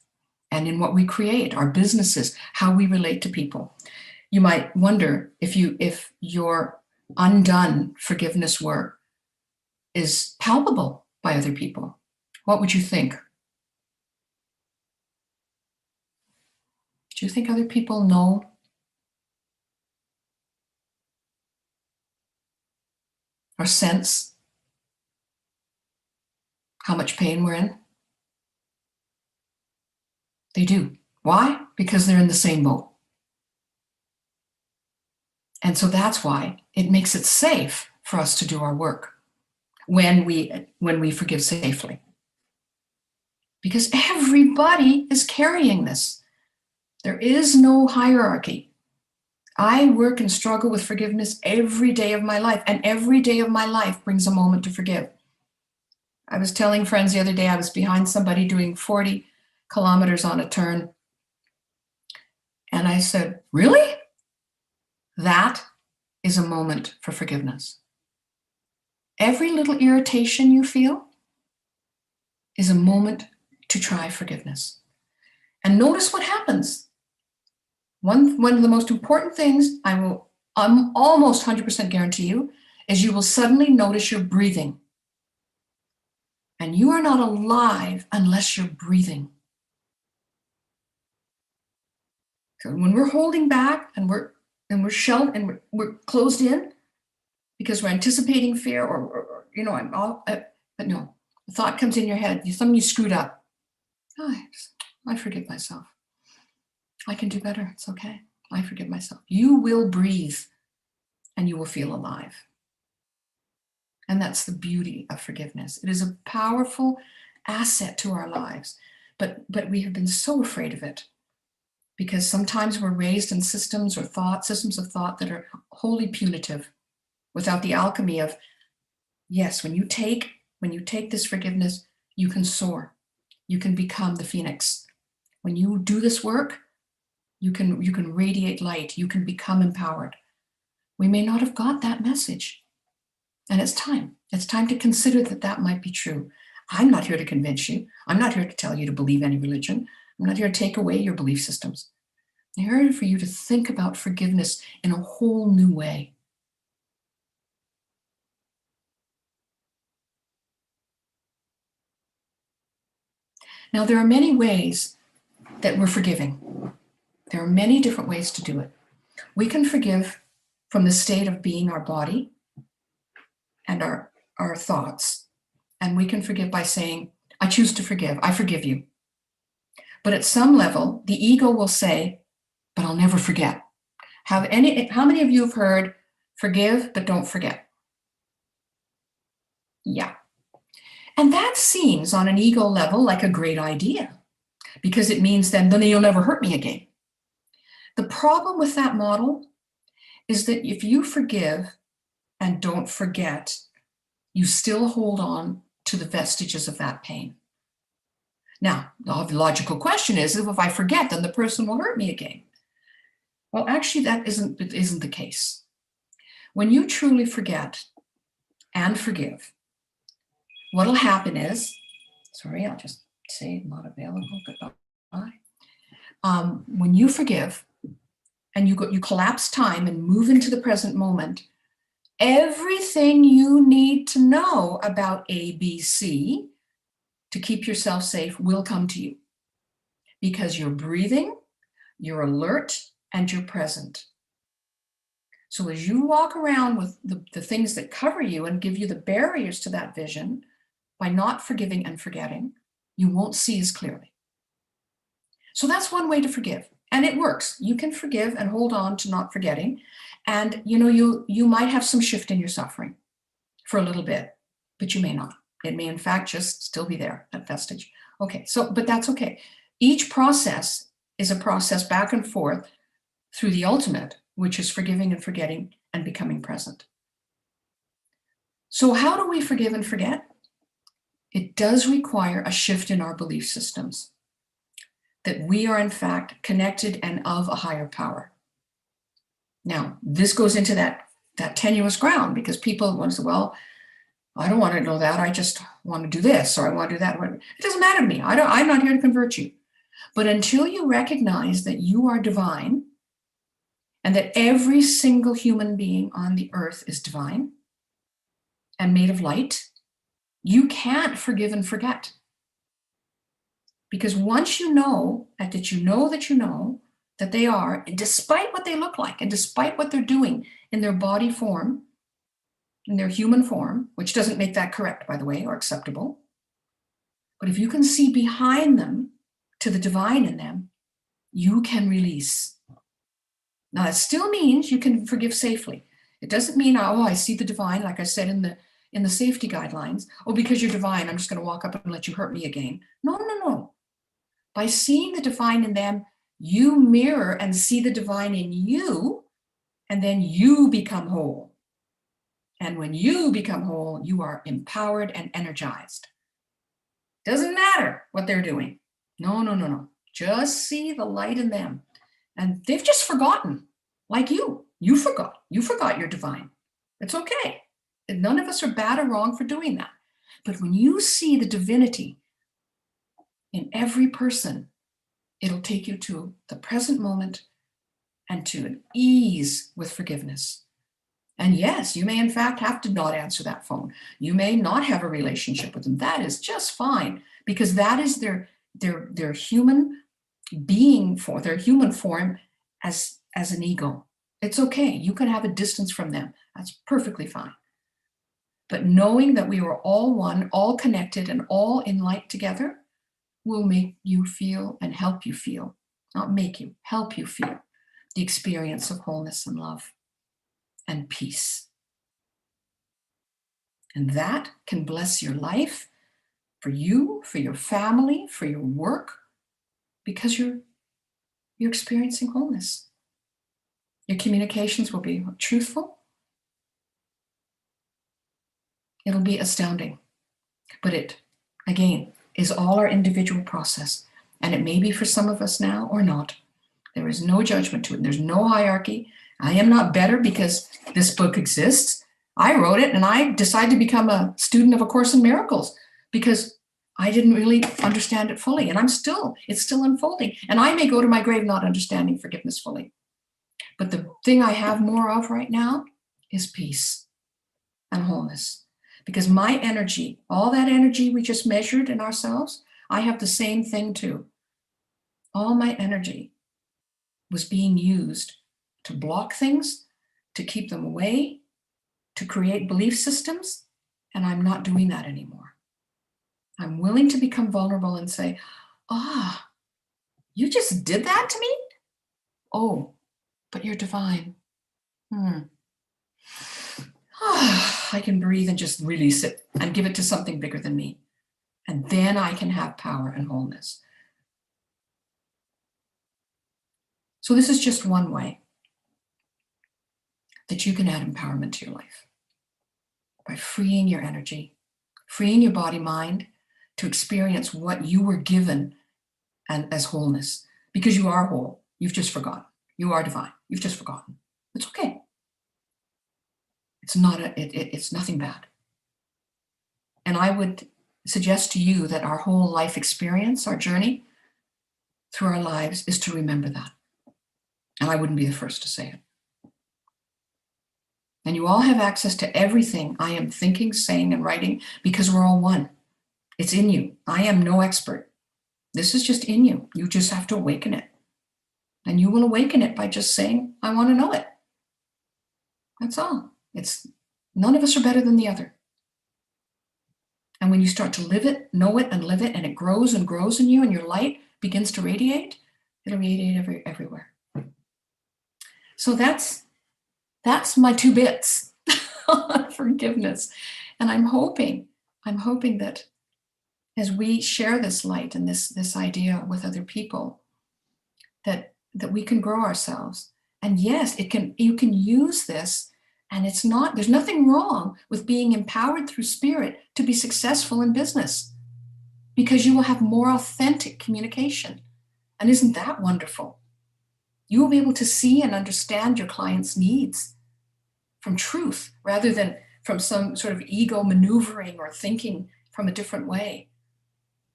and in what we create, our businesses, how we relate to people. You might wonder if your undone forgiveness work is palpable by other people. What would you think? Do you think other people know or sense how much pain we're in? They do. Why? Because they're in the same boat. And so that's why it makes it safe for us to do our work when we forgive safely. Because everybody is carrying this. There is no hierarchy. I work and struggle with forgiveness every day of my life, and every day of my life brings a moment to forgive. I was telling friends the other day, I was behind somebody doing 40 kilometers on a turn. And I said, really? That is a moment for forgiveness. Every little irritation you feel is a moment to try forgiveness. And notice what happens. One of the most important things I'm almost 100% guarantee you is you will suddenly notice your breathing. And you are not alive unless you're breathing. So when we're holding back and we're shelled and we're closed in because we're anticipating fear or but no, the thought comes in your head, something you screwed up. Oh, I forgive myself. I can do better. It's okay. I forgive myself. You will breathe and you will feel alive. And that's the beauty of forgiveness. It is a powerful asset to our lives, but we have been so afraid of it because sometimes we're raised in systems of thought that are wholly punitive without the alchemy of, yes, when you take this forgiveness, you can soar. You can become the phoenix. When you do this work, you can radiate light. You can become empowered. We may not have got that message. And it's time. It's time to consider that might be true. I'm not here to convince you. I'm not here to tell you to believe any religion. I'm not here to take away your belief systems. I'm here for you to think about forgiveness in a whole new way. Now, there are many ways that we're forgiving. There are many different ways to do it. We can forgive from the state of being our body and our thoughts. And we can forgive by saying, I choose to forgive. I forgive you. But at some level, the ego will say, but I'll never forget. How many of you have heard forgive, but don't forget? Yeah. And that seems on an ego level like a great idea because it means then you'll never hurt me again. The problem with that model is that if you forgive and don't forget, you still hold on to the vestiges of that pain. Now, the logical question is, if I forget, then the person will hurt me again. Well, actually, that isn't the case. When you truly forget and forgive, what'll happen is, sorry, I'll just say not available, goodbye. When you forgive and you collapse time and move into the present moment, everything you need to know about ABC to keep yourself safe will come to you because you're breathing, you're alert, and you're present. So as you walk around with the things that cover you and give you the barriers to that vision, by not forgiving and forgetting, you won't see as clearly. So that's one way to forgive. And it works. You can forgive and hold on to not forgetting. And you might have some shift in your suffering for a little bit, but you may not. It may in fact just still be there, that vestige. Okay, but that's okay. Each process is a process back and forth through the ultimate, which is forgiving and forgetting and becoming present. So how do we forgive and forget? It does require a shift in our belief systems, that we are in fact connected and of a higher power. Now, this goes into that tenuous ground because people want to say, well, I don't want to know that. I just want to do this or I want to do that. It doesn't matter to me. I'm not here to convert you. But until you recognize that you are divine and that every single human being on the earth is divine and made of light, you can't forgive and forget. Because once you know that you know that they are, despite what they look like and despite what they're doing in their body form, in their human form, which doesn't make that correct, by the way, or acceptable. But if you can see behind them to the divine in them, you can release. Now, that still means you can forgive safely. It doesn't mean, oh, I see the divine, like I said in the safety guidelines. Oh, because you're divine, I'm just going to walk up and let you hurt me again. No, no, no. By seeing the divine in them, you mirror and see the divine in you, and then you become whole. And when you become whole, you are empowered and energized. Doesn't matter what they're doing. No, no, no, no. Just see the light in them. And they've just forgotten, like you. You forgot. You forgot you're divine. It's okay. None of us are bad or wrong for doing that. But when you see the divinity in every person, it'll take you to the present moment and to an ease with forgiveness. And yes, you may in fact have to not answer that phone. You may not have a relationship with them. That is just fine, because that is their human being for their human form as an ego. It's okay. You can have a distance from them. That's perfectly fine. But knowing that we are all one, all connected, and all in light together will make you feel and help you feel, not make you, help you feel the experience of wholeness and love and peace. And that can bless your life, for you, for your family, for your work, because you're experiencing wholeness. Your communications will be truthful. It'll be astounding. But it, again, is all our individual process. And it may be for some of us now or not. There is no judgment to it. There's no hierarchy. I am not better because this book exists. I wrote it and I decided to become a student of A Course in Miracles because I didn't really understand it fully. And it's still unfolding. And I may go to my grave not understanding forgiveness fully. But the thing I have more of right now is peace and wholeness. Because my energy, all that energy we just measured in ourselves, I have the same thing too. All my energy was being used to block things, to keep them away, to create belief systems, and I'm not doing that anymore. I'm willing to become vulnerable and say, you just did that to me? Oh, but you're divine. I can breathe and just release it and give it to something bigger than me. And then I can have power and wholeness. So this is just one way that you can add empowerment to your life. By freeing your energy, freeing your body, mind, to experience what you were given and as wholeness. Because you are whole. You've just forgotten. You are divine. You've just forgotten. It's okay. It's nothing bad. And I would suggest to you that our whole life experience, our journey through our lives, is to remember that. And I wouldn't be the first to say it. And you all have access to everything I am thinking, saying, and writing because we're all one. It's in you. I am no expert. This is just in you. You just have to awaken it. And you will awaken it by just saying, I want to know it. That's all. None of us are better than the other. And when you start to live it, know it, and live it, and it grows and grows in you, and your light begins to radiate, it'll radiate everywhere. So that's my 2 bits on forgiveness. And I'm hoping that as we share this light and this idea with other people, that we can grow ourselves. And yes, you can use this, and there's nothing wrong with being empowered through spirit to be successful in business, because you will have more authentic communication. And isn't that wonderful? You will be able to see and understand your client's needs from truth rather than from some sort of ego maneuvering or thinking from a different way.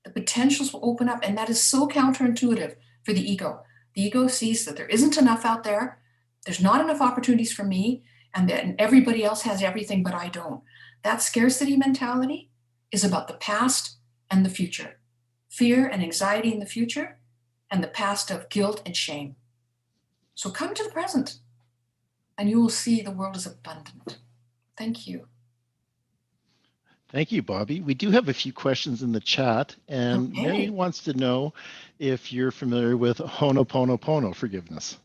The potentials will open up, and that is so counterintuitive for the ego. The ego sees that there isn't enough out there, there's not enough opportunities for me, and that everybody else has everything, but I don't. That scarcity mentality is about the past and the future. Fear and anxiety in the future, and the past of guilt and shame. So come to the present, and you will see the world is abundant. Thank you. Thank you, Bobby. We do have a few questions in the chat, and Okay. Mary wants to know if you're familiar with Ho'oponopono forgiveness.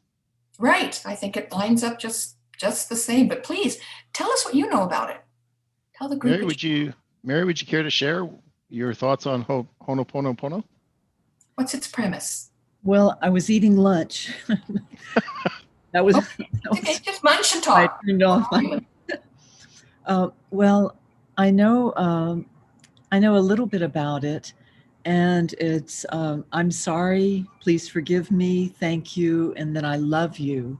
Right. I think it lines up just the same. But please tell us what you know about it. Tell the group. Mary, would you care to share your thoughts on Ho'oponopono? What's its premise? Well, I was eating lunch. that was, Okay, just munch and I talk. turned off well, I know a little bit about it, and it's I'm sorry, please forgive me, thank you, and then I love you.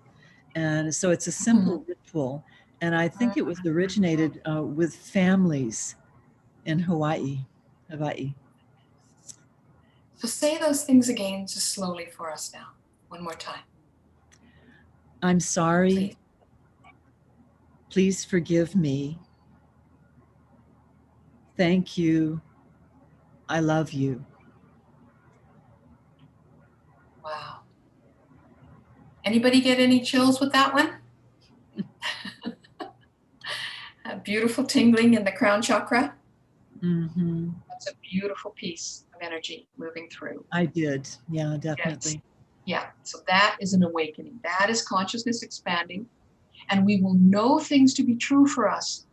And so it's a simple ritual, and I think it was originated with families in Hawaii. So say those things again, just slowly for us now. One more time. I'm sorry. Please. Please forgive me. Thank you. I love you. Wow. Anybody get any chills with that one? A beautiful tingling in the crown chakra. Mm-hmm. That's a beautiful piece of energy moving through. I did. Yeah, definitely. Yes. Yeah. So that is an awakening. That is consciousness expanding. And we will know things to be true for us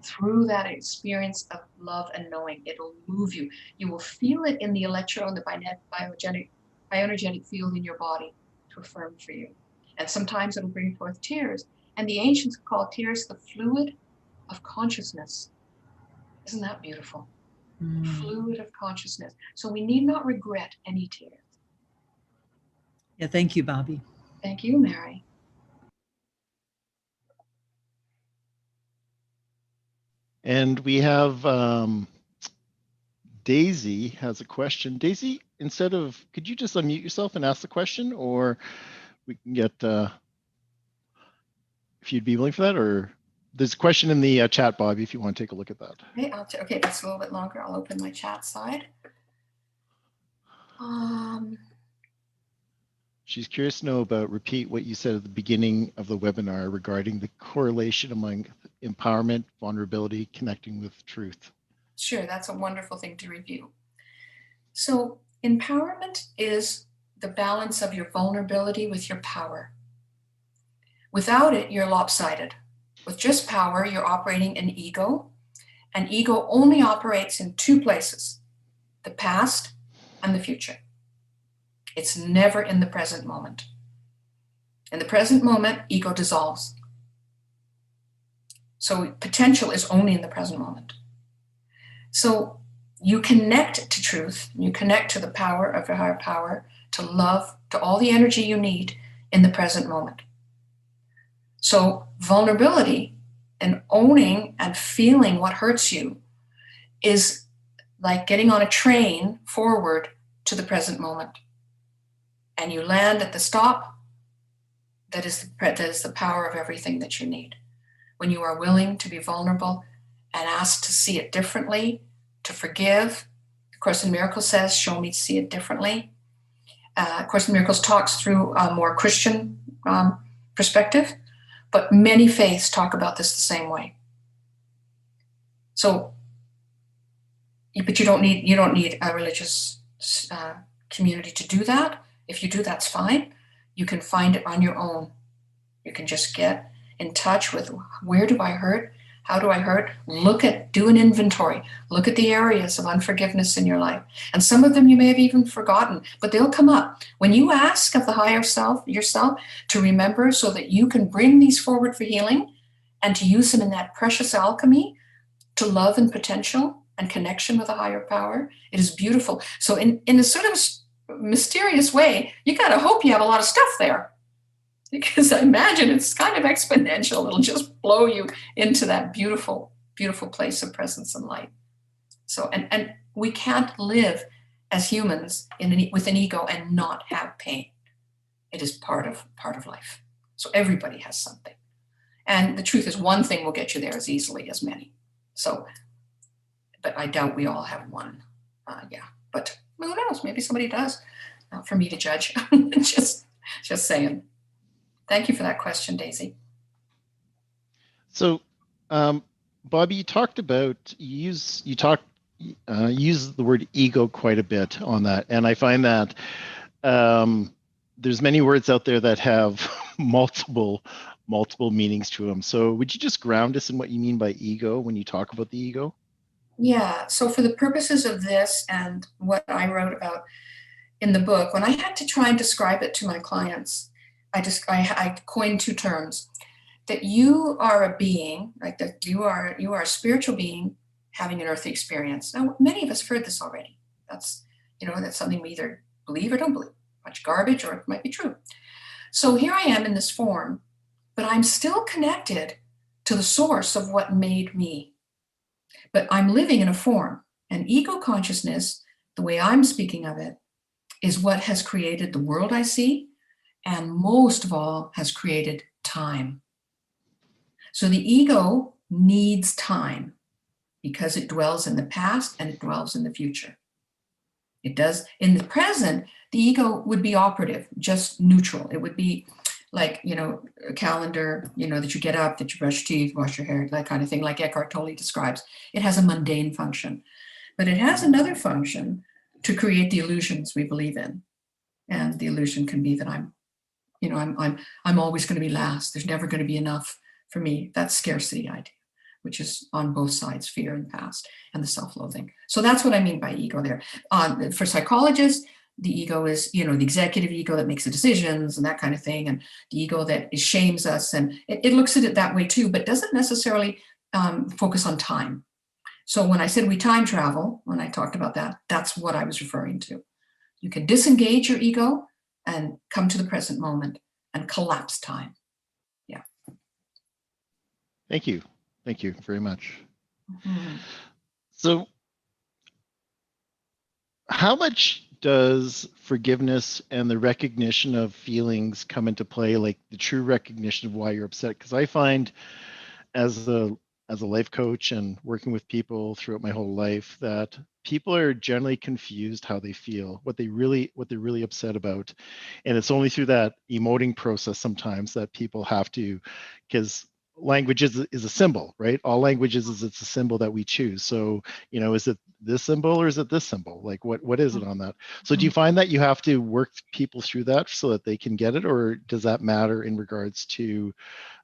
through that experience of love and knowing. It'll move you. You will feel it in the bioenergetic field in your body to affirm for you. And sometimes it'll bring forth tears. And the ancients call tears the fluid of consciousness. Isn't that beautiful? Fluid of consciousness. So we need not regret any tears. Yeah, thank you, Bobby. Thank you, Mary. And we have Daisy has a question. Daisy, could you just unmute yourself and ask the question, or we can get, if you'd be willing for that, or there's a question in the chat, Bobby, if you want to take a look at that. Okay, okay, that's a little bit longer. I'll open my chat side. She's curious to know repeat what you said at the beginning of the webinar regarding the correlation among empowerment, vulnerability, connecting with truth. Sure, that's a wonderful thing to review. So empowerment is the balance of your vulnerability with your power. Without it, you're lopsided. With just power, you're operating in ego, and ego only operates in two places, the past and the future. It's never in the present moment. In the present moment, ego dissolves. So potential is only in the present moment. So you connect to truth, you connect to the power of your higher power, to love, to all the energy you need in the present moment. So vulnerability and owning and feeling what hurts you is like getting on a train forward to the present moment. And you land at the stop. That is the power of everything that you need. When you are willing to be vulnerable and asked to see it differently, to forgive. A Course in Miracles says, show me to see it differently. A Course in Miracles talks through a more Christian perspective, but many faiths talk about this the same way. So, but you don't need a religious community to do that. If you do, that's fine. You can find it on your own. You can just get in touch with, where do I hurt? How do I hurt? Do an inventory. Look at the areas of unforgiveness in your life. And some of them you may have even forgotten, but they'll come up. When you ask of the higher self, yourself, to remember so that you can bring these forward for healing and to use them in that precious alchemy to love and potential and connection with a higher power, it is beautiful. So in a sort of mysterious way, you got to hope you have a lot of stuff there, because I imagine it's kind of exponential. It'll just blow you into that beautiful, beautiful place of presence and light. So, and we can't live as humans with an ego and not have pain. It is part of life. So everybody has something. And the truth is, one thing will get you there as easily as many. So, but I doubt we all have one. But who knows? Maybe somebody does. Not for me to judge. just saying. Thank you for that question, Daisy. So, Bobby, you talked about use the word ego quite a bit on that, and I find that there's many words out there that have multiple meanings to them. So would you just ground us in what you mean by ego when you talk about the ego? Yeah. So for the purposes of this and what I wrote about in the book, when I had to try and describe it to my clients, I coined two terms: that you are a being, right? That you are a spiritual being having an earthly experience. Now, many of us have heard this already. That's something we either believe or don't believe. Much garbage, or it might be true. So here I am in this form, but I'm still connected to the source of what made me. But I'm living in a form. And ego consciousness, the way I'm speaking of it, is what has created the world I see, and most of all has created time. So the ego needs time because it dwells in the past and it dwells in the future. It does in the present. The ego would be operative, just neutral. It would be like, a calendar, that you get up, that you brush your teeth, wash your hair, that kind of thing, like Eckhart Tolle describes. It has a mundane function, but it has another function to create the illusions we believe in. And the illusion can be that I'm always going to be last. There's never going to be enough for me. That scarcity idea, which is on both sides, fear and past, and the self-loathing. So that's what I mean by ego there. For psychologists, the ego is, the executive ego that makes the decisions and that kind of thing, and the ego that shames us. And it looks at it that way too, but doesn't necessarily focus on time. So when I said we time travel, when I talked about that, that's what I was referring to. You can disengage your ego and come to the present moment and collapse time. Yeah. Thank you. Thank you very much. Mm-hmm. So how much does forgiveness and the recognition of feelings come into play, like the true recognition of why you're upset? Because I find as a life coach and working with people throughout my whole life that people are generally confused how they feel, what they're really upset about. And it's only through that emoting process sometimes that people have to, because language is a symbol, right? All languages is it's a symbol that we choose. So, is it this symbol or is it this symbol? Like what is it on that? So do you find that you have to work people through that so that they can get it, or does that matter in regards to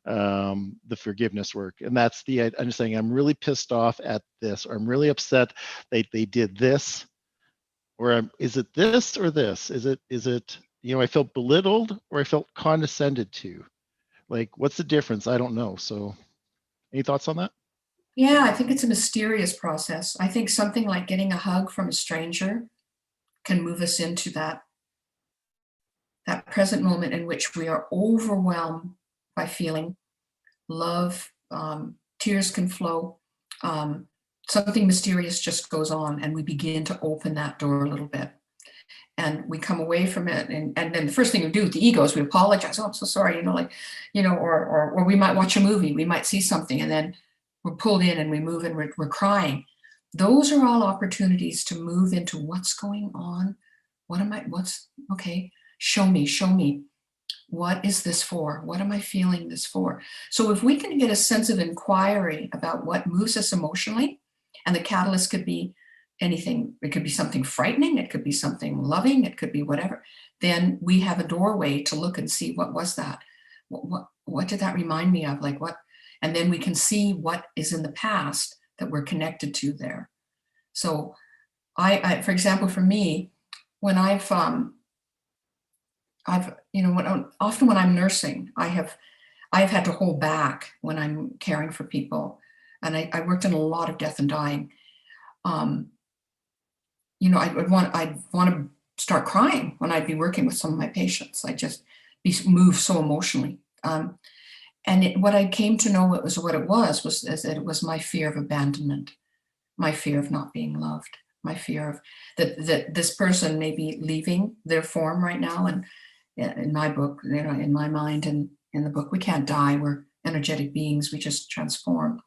the forgiveness work? And that's I'm just saying, I'm really pissed off at this, or I'm really upset they did this, or is it this or this? Is it I felt belittled or I felt condescended to? Like, what's the difference? I don't know. So any thoughts on that? Yeah, I think it's a mysterious process. I think something like getting a hug from a stranger can move us into that present moment in which we are overwhelmed by feeling love. Tears can flow. Something mysterious just goes on, and we begin to open that door a little bit. And we come away from it, and then the first thing we do with the ego is we apologize. Oh, I'm so sorry, or we might watch a movie, we might see something, and then we're pulled in and we move and we're crying. Those are all opportunities to move into what's going on. Okay, show me. What is this for? What am I feeling this for? So if we can get a sense of inquiry about what moves us emotionally, and the catalyst could be anything, it could be something frightening, it could be something loving, it could be whatever, then we have a doorway to look and see, what was that? What did that remind me of? Like what? And then we can see what is in the past that we're connected to there. So I for example, for me, when often when I'm nursing, I've had to hold back when I'm caring for people. And I worked in a lot of death and dying. I'd want to start crying when I'd be working with some of my patients. I'd just be moved so emotionally. What I came to know was that it was my fear of abandonment, my fear of not being loved, my fear of that this person may be leaving their form right now. And in my book, in my mind and in the book, we can't die. We're energetic beings. We just transform.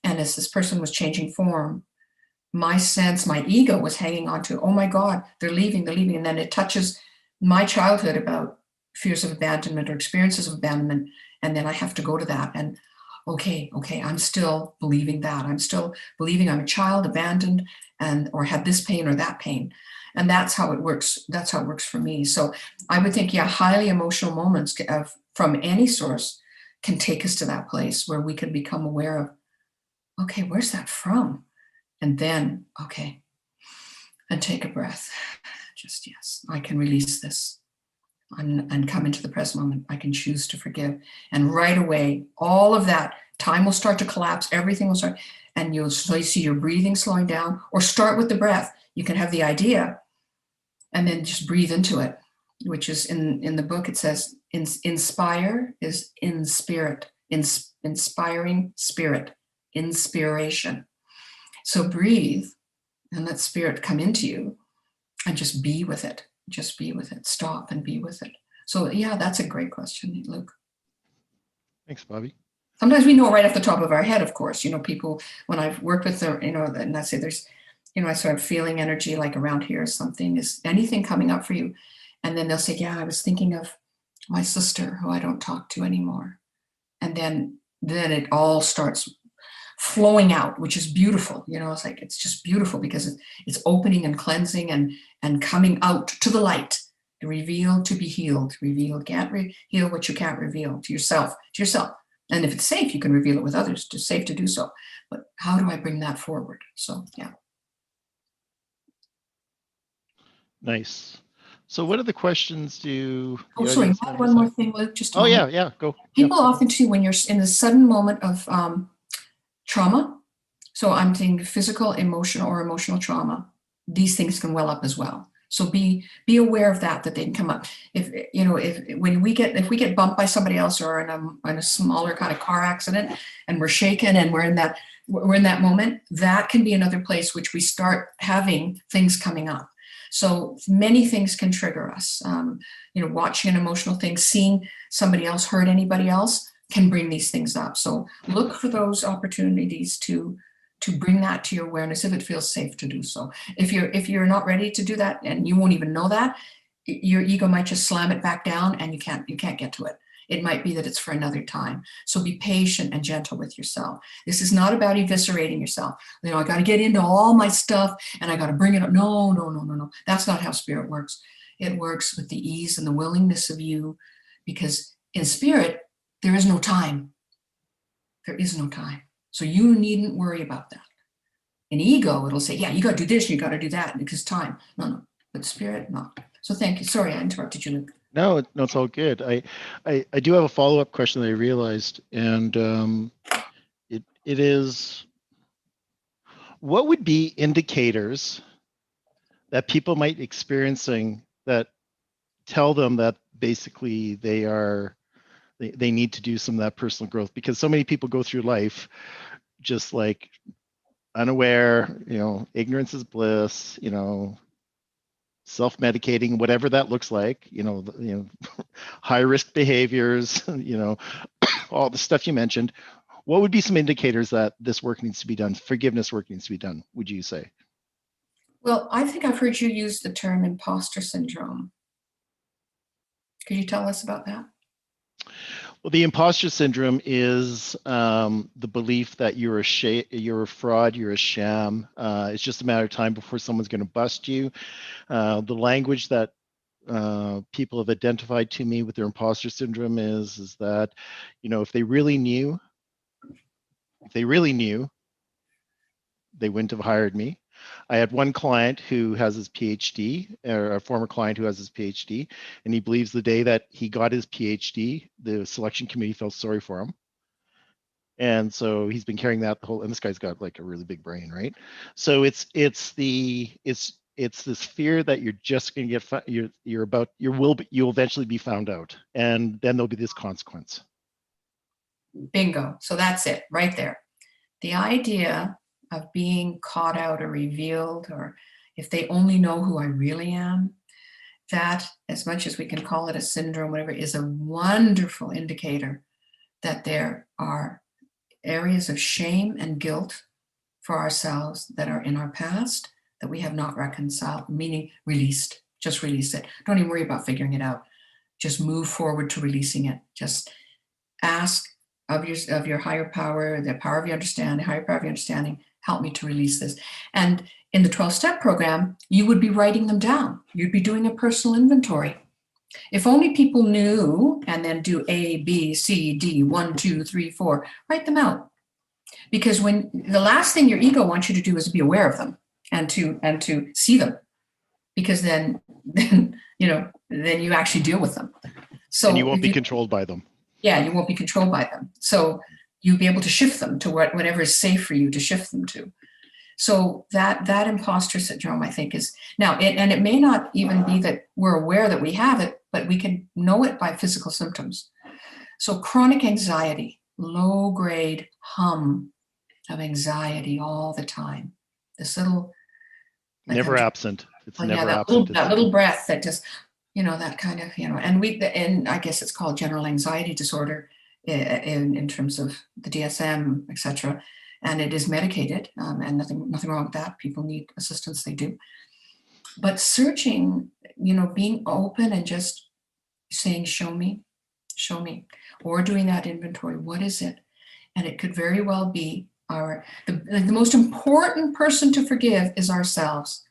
And as this person was changing form, my ego was hanging on to, oh my God, they're leaving. And then it touches my childhood about fears of abandonment or experiences of abandonment. And then I have to go to that and, okay, I'm still believing that. I'm still believing I'm a child abandoned or had this pain or that pain. And that's how it works. That's how it works for me. So I would think, yeah, highly emotional moments from any source can take us to that place where we can become aware of, okay, where's that from? And then, okay, and take a breath. Just, yes, I can release this and come into the present moment. I can choose to forgive. And right away, all of that time will start to collapse. Everything will start, and you'll see your breathing slowing down, or start with the breath. You can have the idea and then just breathe into it, which is in the book, it says inspire is in spirit, inspiring spirit, inspiration. So breathe and let spirit come into you and just be with it. Just be with it. Stop and be with it. So yeah, that's a great question, Luke. Thanks, Bobby. Sometimes we know right off the top of our head, of course, people, when I've worked with them, and I say there's, I start feeling energy like around here or something. Is anything coming up for you? And then they'll say, yeah, I was thinking of my sister who I don't talk to anymore. And then it all starts flowing out, which is beautiful. It's like, it's just beautiful because it's opening and cleansing and coming out to the light. Reveal to be healed. Reveal, can't heal what you can't reveal to yourself. And if it's safe, you can reveal it with others. It's safe to do so. But how do I bring that forward? So, yeah. Nice. So what are the questions do Oh, the sorry, audience I had members one more have? thing, Luke, just a Oh, moment. yeah, go. People often too, when you're in a sudden moment of trauma, so I'm thinking physical, emotional, or emotional trauma, these things can well up as well. So be aware of that they can come up. If we get bumped by somebody else, or in a smaller kind of car accident, and we're shaken and we're in that moment, that can be another place which we start having things coming up. So many things can trigger us. Watching an emotional thing, seeing somebody else hurt anybody else can bring these things up. So look for those opportunities to bring that to your awareness if it feels safe to do so. If you're not ready to do that, and you won't even know that, your ego might just slam it back down and you can't get to it. It might be that it's for another time. So be patient and gentle with yourself. This is not about eviscerating yourself. I got to get into all my stuff and I got to bring it up. No. That's not how spirit works. It works with the ease and the willingness of you, because in spirit, there is no time. There is no time. So you needn't worry about that. In ego, it'll say, yeah, you got to do this, you got to do that, because time. No. But spirit, no. So thank you. Sorry, I interrupted you, Luke. No, it's all good. I do have a follow-up question that I realized, and it is, what would be indicators that people might be experiencing that tell them that basically they need to do some of that personal growth? Because so many people go through life just like unaware, ignorance is bliss, self-medicating, whatever that looks like, high risk behaviors, all the stuff you mentioned. What would be some indicators that this work needs to be done, forgiveness work needs to be done, would you say? Well, I think I've heard you use the term imposter syndrome. Could you tell us about that? Well, the imposter syndrome is the belief that you're a fraud, you're a sham. It's just a matter of time before someone's going to bust you. The language that people have identified to me with their imposter syndrome is that, if they really knew, they wouldn't have hired me. I had one client who has his PhD, or a former client who has his PhD, and he believes the day that he got his PhD, the selection committee felt sorry for him. And so he's been carrying that and this guy's got like a really big brain, right? So it's this fear that you're just going to get, you'll eventually be found out, and then there'll be this consequence. Bingo. So that's it right there. The idea of being caught out or revealed, or if they only know who I really am, that, as much as we can call it a syndrome, whatever, is a wonderful indicator that there are areas of shame and guilt for ourselves that are in our past that we have not reconciled, meaning released. Just release it. Don't even worry about figuring it out. Just move forward to releasing it. Just ask of your higher power, the power of your understanding, higher power of your understanding, help me to release this. And in the 12-step program, you would be writing them down. You'd be doing a personal inventory. If only people knew, and then do A, B, C, D, 1, 2, 3, 4, write them out. Because when the last thing your ego wants you to do is be aware of them and to see them, because then you actually deal with them. So and you won't be controlled by them. Yeah, you won't be controlled by them. So you'll be able to shift them to whatever is safe for you to shift them to. So that imposter syndrome, I think, is now, and it may not even be that we're aware that we have it, but we can know it by physical symptoms. So chronic anxiety, low grade hum of anxiety all the time. This little, Never absent. It's never that absent. That little breath that just, that kind of, and I guess it's called general anxiety disorder in terms of the DSM, etc. And it is medicated, and nothing wrong with that. People need assistance, they do. But searching, being open and just saying, show me, or doing that inventory, what is it? And it could very well be the most important person to forgive is ourselves.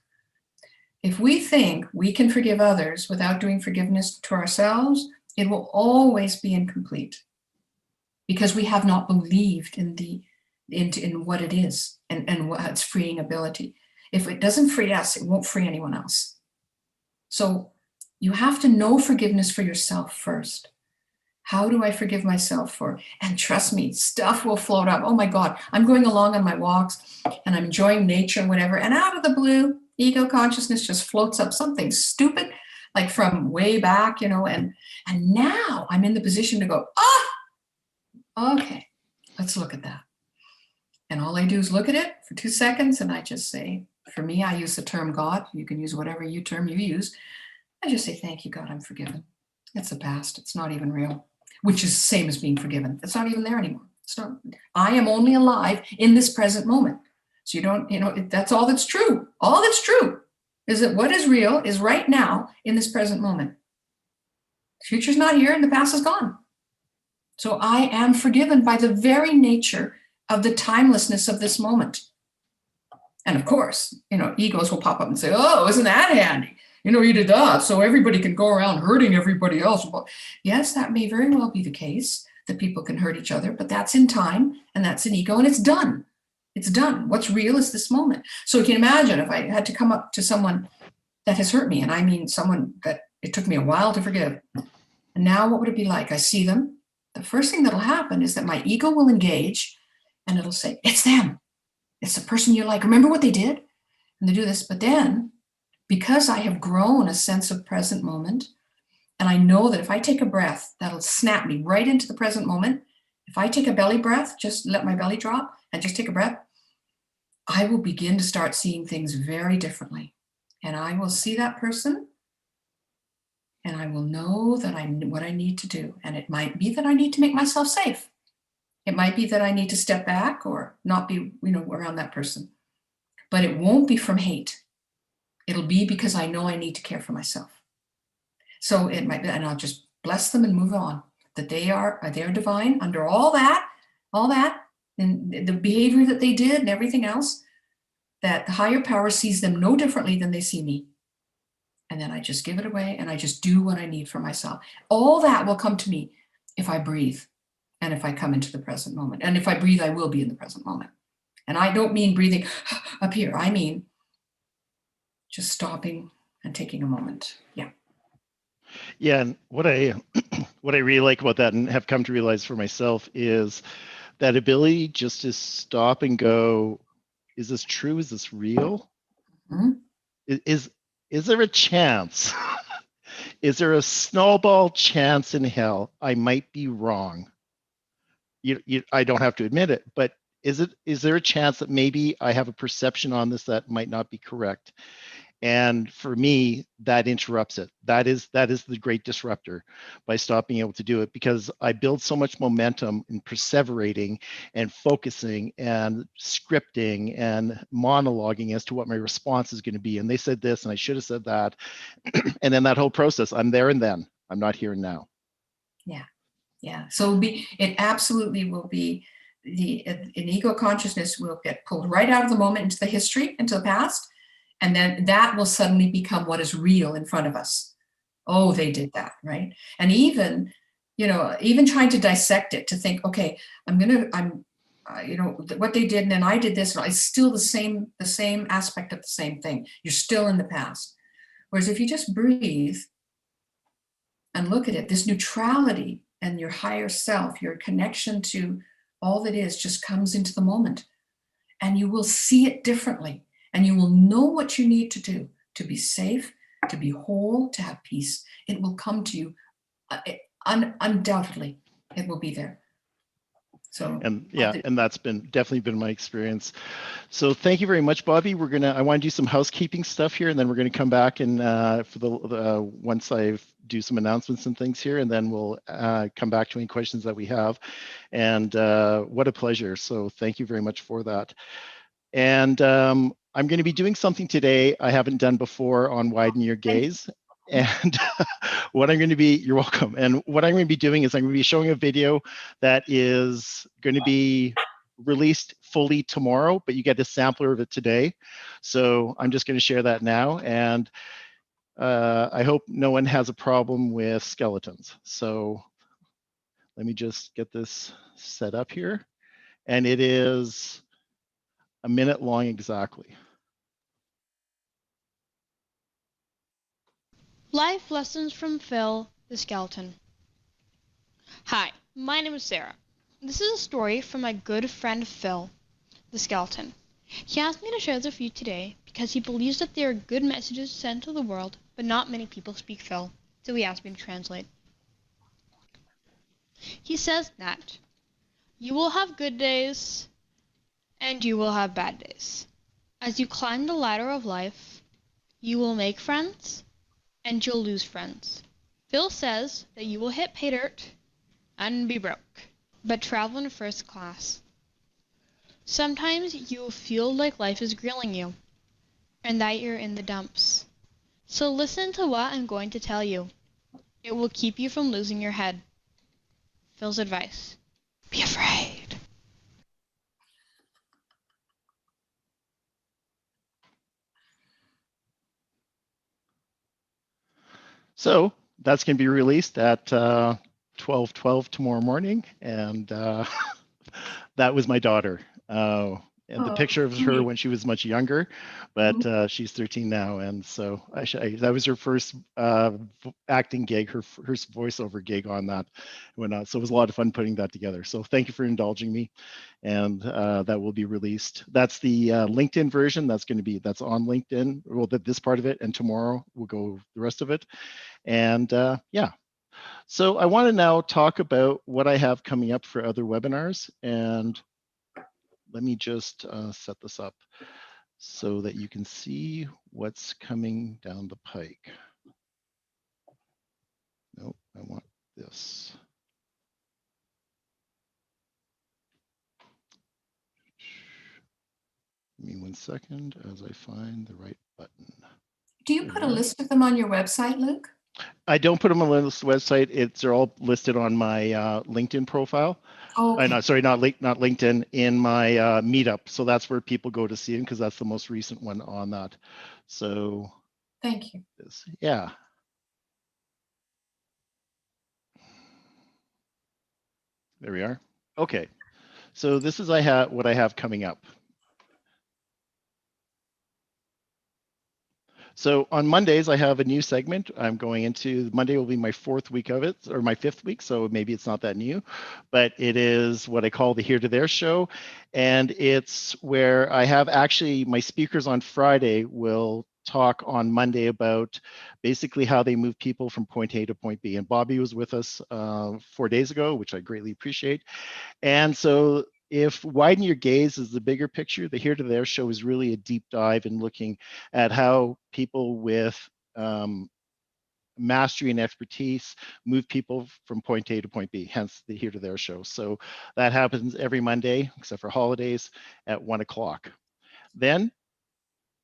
If we think we can forgive others without doing forgiveness to ourselves, it will always be incomplete, because we have not believed in what it is and what its freeing ability. If it doesn't free us, it won't free anyone else. So you have to know forgiveness for yourself first. How do I forgive myself for? And trust me, stuff will float up. Oh my God, I'm going along on my walks and I'm enjoying nature and whatever. And out of the blue, ego consciousness just floats up something stupid, like from way back, and now I'm in the position to go, okay, let's look at that. And all I do is look at it for 2 seconds, and I just say, for me, I use the term God. You can use whatever term you use. I just say, thank you, God, I'm forgiven. It's the past. It's not even real, which is the same as being forgiven. It's not even there anymore. It's not. I am only alive in this present moment. So you don't, that's all that's true. All that's true is that what is real is right now in this present moment. The future's not here and the past is gone. So I am forgiven by the very nature of the timelessness of this moment. And of course, egos will pop up and say, oh, isn't that handy? You did that, so everybody can go around hurting everybody else. Well, yes, that may very well be the case, that people can hurt each other, but that's in time, and that's in ego, and it's done. It's done. What's real is this moment. So you can imagine if I had to come up to someone that has hurt me, and I mean someone that it took me a while to forgive, and now what would it be like? I see them. The first thing that'll happen is that my ego will engage, and it'll say, it's them. It's the person you like. Remember what they did? And they do this. But then, because I have grown a sense of present moment, and I know that if I take a breath, that'll snap me right into the present moment. If I take a belly breath, just let my belly drop and just take a breath, I will begin to start seeing things very differently. And I will see that person, and I will know that what I need to do. And it might be that I need to make myself safe. It might be that I need to step back or not be, around that person. But it won't be from hate. It'll be because I know I need to care for myself. So it might be, and I'll just bless them and move on. That they are divine under all that, and the behavior that they did and everything else, that the higher power sees them no differently than they see me. And then I just give it away and I just do what I need for myself. All that will come to me if I breathe and if I come into the present moment. And if I breathe, I will be in the present moment. And I don't mean breathing up here. I mean just stopping and taking a moment. Yeah. Yeah, and what I really like about that and have come to realize for myself is that ability just to stop and go, is this true? Is this real? Mm-hmm. Is there a chance? Is there a snowball chance in hell I might be wrong? I don't have to admit it, but is there a chance that maybe I have a perception on this that might not be correct? And for me, that interrupts it. That is the great disruptor by stopping able to do it, because I build so much momentum in perseverating and focusing and scripting and monologuing as to what my response is going to be. And they said this, and I should have said that. And then that whole process, I'm there and then. I'm not here and now. Yeah. Yeah. So it absolutely will be an ego consciousness will get pulled right out of the moment into the history, into the past, and then that will suddenly become what is real in front of us. Oh, they did that, right? And even, even trying to dissect it, to think, okay, what they did, and then I did this, and it's still the same aspect of the same thing. You're still in the past. Whereas if you just breathe and look at it, this neutrality and your higher self, your connection to all that is, just comes into the moment, and you will see it differently, and you will know what you need to do to be safe, to be whole, to have peace. It will come to you. Undoubtedly, it will be there. So, and that's definitely been my experience. So thank you very much, Bobby. I want to do some housekeeping stuff here, and then we're going to come back and once I do some announcements and things here, and then we'll come back to any questions that we have. And what a pleasure. So thank you very much for that. And I'm going to be doing something today I haven't done before on Widen Your Gaze. And you're welcome. And what I'm going to be doing is I'm going to be showing a video that is going to be released fully tomorrow, but you get a sampler of it today. So I'm just going to share that now. And I hope no one has a problem with skeletons. So let me just get this set up here. And it is a minute long exactly. Life Lessons from Phil, the Skeleton. Hi, my name is Sarah. This is a story from my good friend Phil, the Skeleton. He asked me to share this with you today because he believes that there are good messages sent to the world, but not many people speak Phil, so he asked me to translate. He says that you will have good days and you will have bad days. As you climb the ladder of life, you will make friends and you'll lose friends. Phil says that you will hit pay dirt and be broke, but travel in first class. Sometimes you will feel like life is grilling you, and that you're in the dumps. So listen to what I'm going to tell you. It will keep you from losing your head. Phil's advice: be afraid. So that's going to be released at 12:12 tomorrow morning, and that was my daughter. And the picture of her when she was much younger, but she's 13 now, and so that was her first acting gig, her first voiceover gig on that whatnot. So it was a lot of fun putting that together. So thank you for indulging me, and that will be released. That's the LinkedIn version. That's on LinkedIn. Well, this part of it, and tomorrow we'll go the rest of it. And yeah. So I want to now talk about what I have coming up for other webinars, and let me just set this up so that you can see what's coming down the pike. Nope, I want this. Give me 1 second as I find the right button. Do you put a list of them on your website, Luke? I don't put them on the website. They're all listed on my LinkedIn profile. Oh, okay. Not LinkedIn, in my Meetup. So that's where people go to see them because that's the most recent one on that. So Thank you. Yeah. There we are. Okay. So this is what I have coming up. So on Mondays, I have a new segment I'm going into. Monday will be my 4th week of it, or my 5th week, so maybe it's not that new, but it is what I call the Here to There show. And it's where I have actually my speakers on Friday will talk on Monday about basically how they move people from point A to point B. And Bobby was with us 4 days ago, which I greatly appreciate. And so if Widen Your Gaze is the bigger picture, the Here to There show is really a deep dive in looking at how people with mastery and expertise move people from point A to point B, hence the Here to There show. So that happens every Monday, except for holidays, at 1 o'clock. Then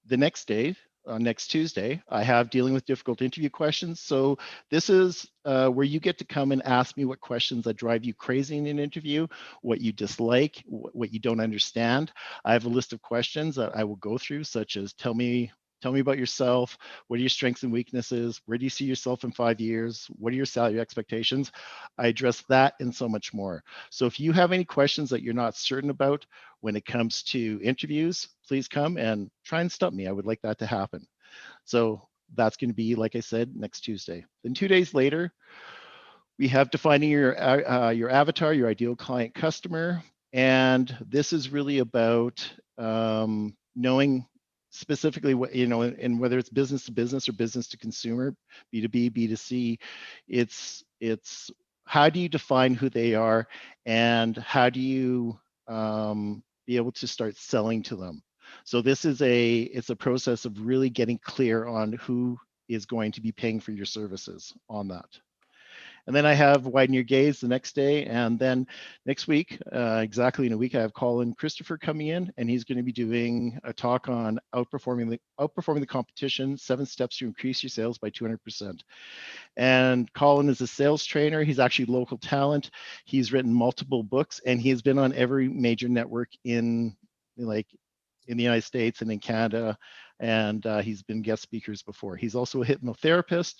the next day, on next Tuesday, I have dealing with difficult interview questions. So this is where you get to come and ask me what questions that drive you crazy in an interview, what you dislike, what you don't understand. I have a list of questions that I will go through, such as tell me about yourself. What are your strengths and weaknesses? Where do you see yourself in 5 years? What are your salary expectations? I address that and so much more. So if you have any questions that you're not certain about when it comes to interviews, please come and try and stump me. I would like that to happen. So that's going to be, like I said, next Tuesday. Then 2 days later, we have defining your avatar, your ideal client customer. And this is really about knowing specifically what, and whether it's business to business or business to consumer, B2B, B2C, it's how do you define who they are and how do you be able to start selling to them? So this is it's a process of really getting clear on who is going to be paying for your services on that. And then I have Widen Your Gaze the next day. And then next week, exactly in a week, I have Colin Christopher coming in, and he's going to be doing a talk on outperforming the competition, 7 steps to increase your sales by 200%. And Colin is a sales trainer. He's actually local talent. He's written multiple books, and he has been on every major network in the United States and in Canada, and he's been guest speakers before. He's also a hypnotherapist,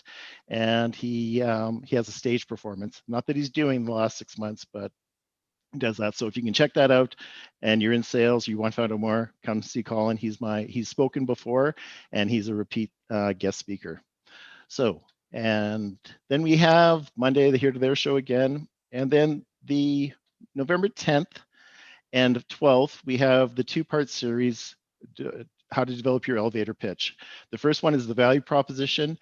and he has a stage performance. Not that he's doing the last 6 months, but he does that. So if you can check that out, and you're in sales, you want to find out more, come see Colin. He's spoken before, and he's a repeat guest speaker. So, and then we have Monday, the Here to There show again, and then the November 10th. And 12th, we have the 2-part series, how to develop your elevator pitch. The first one is the value proposition.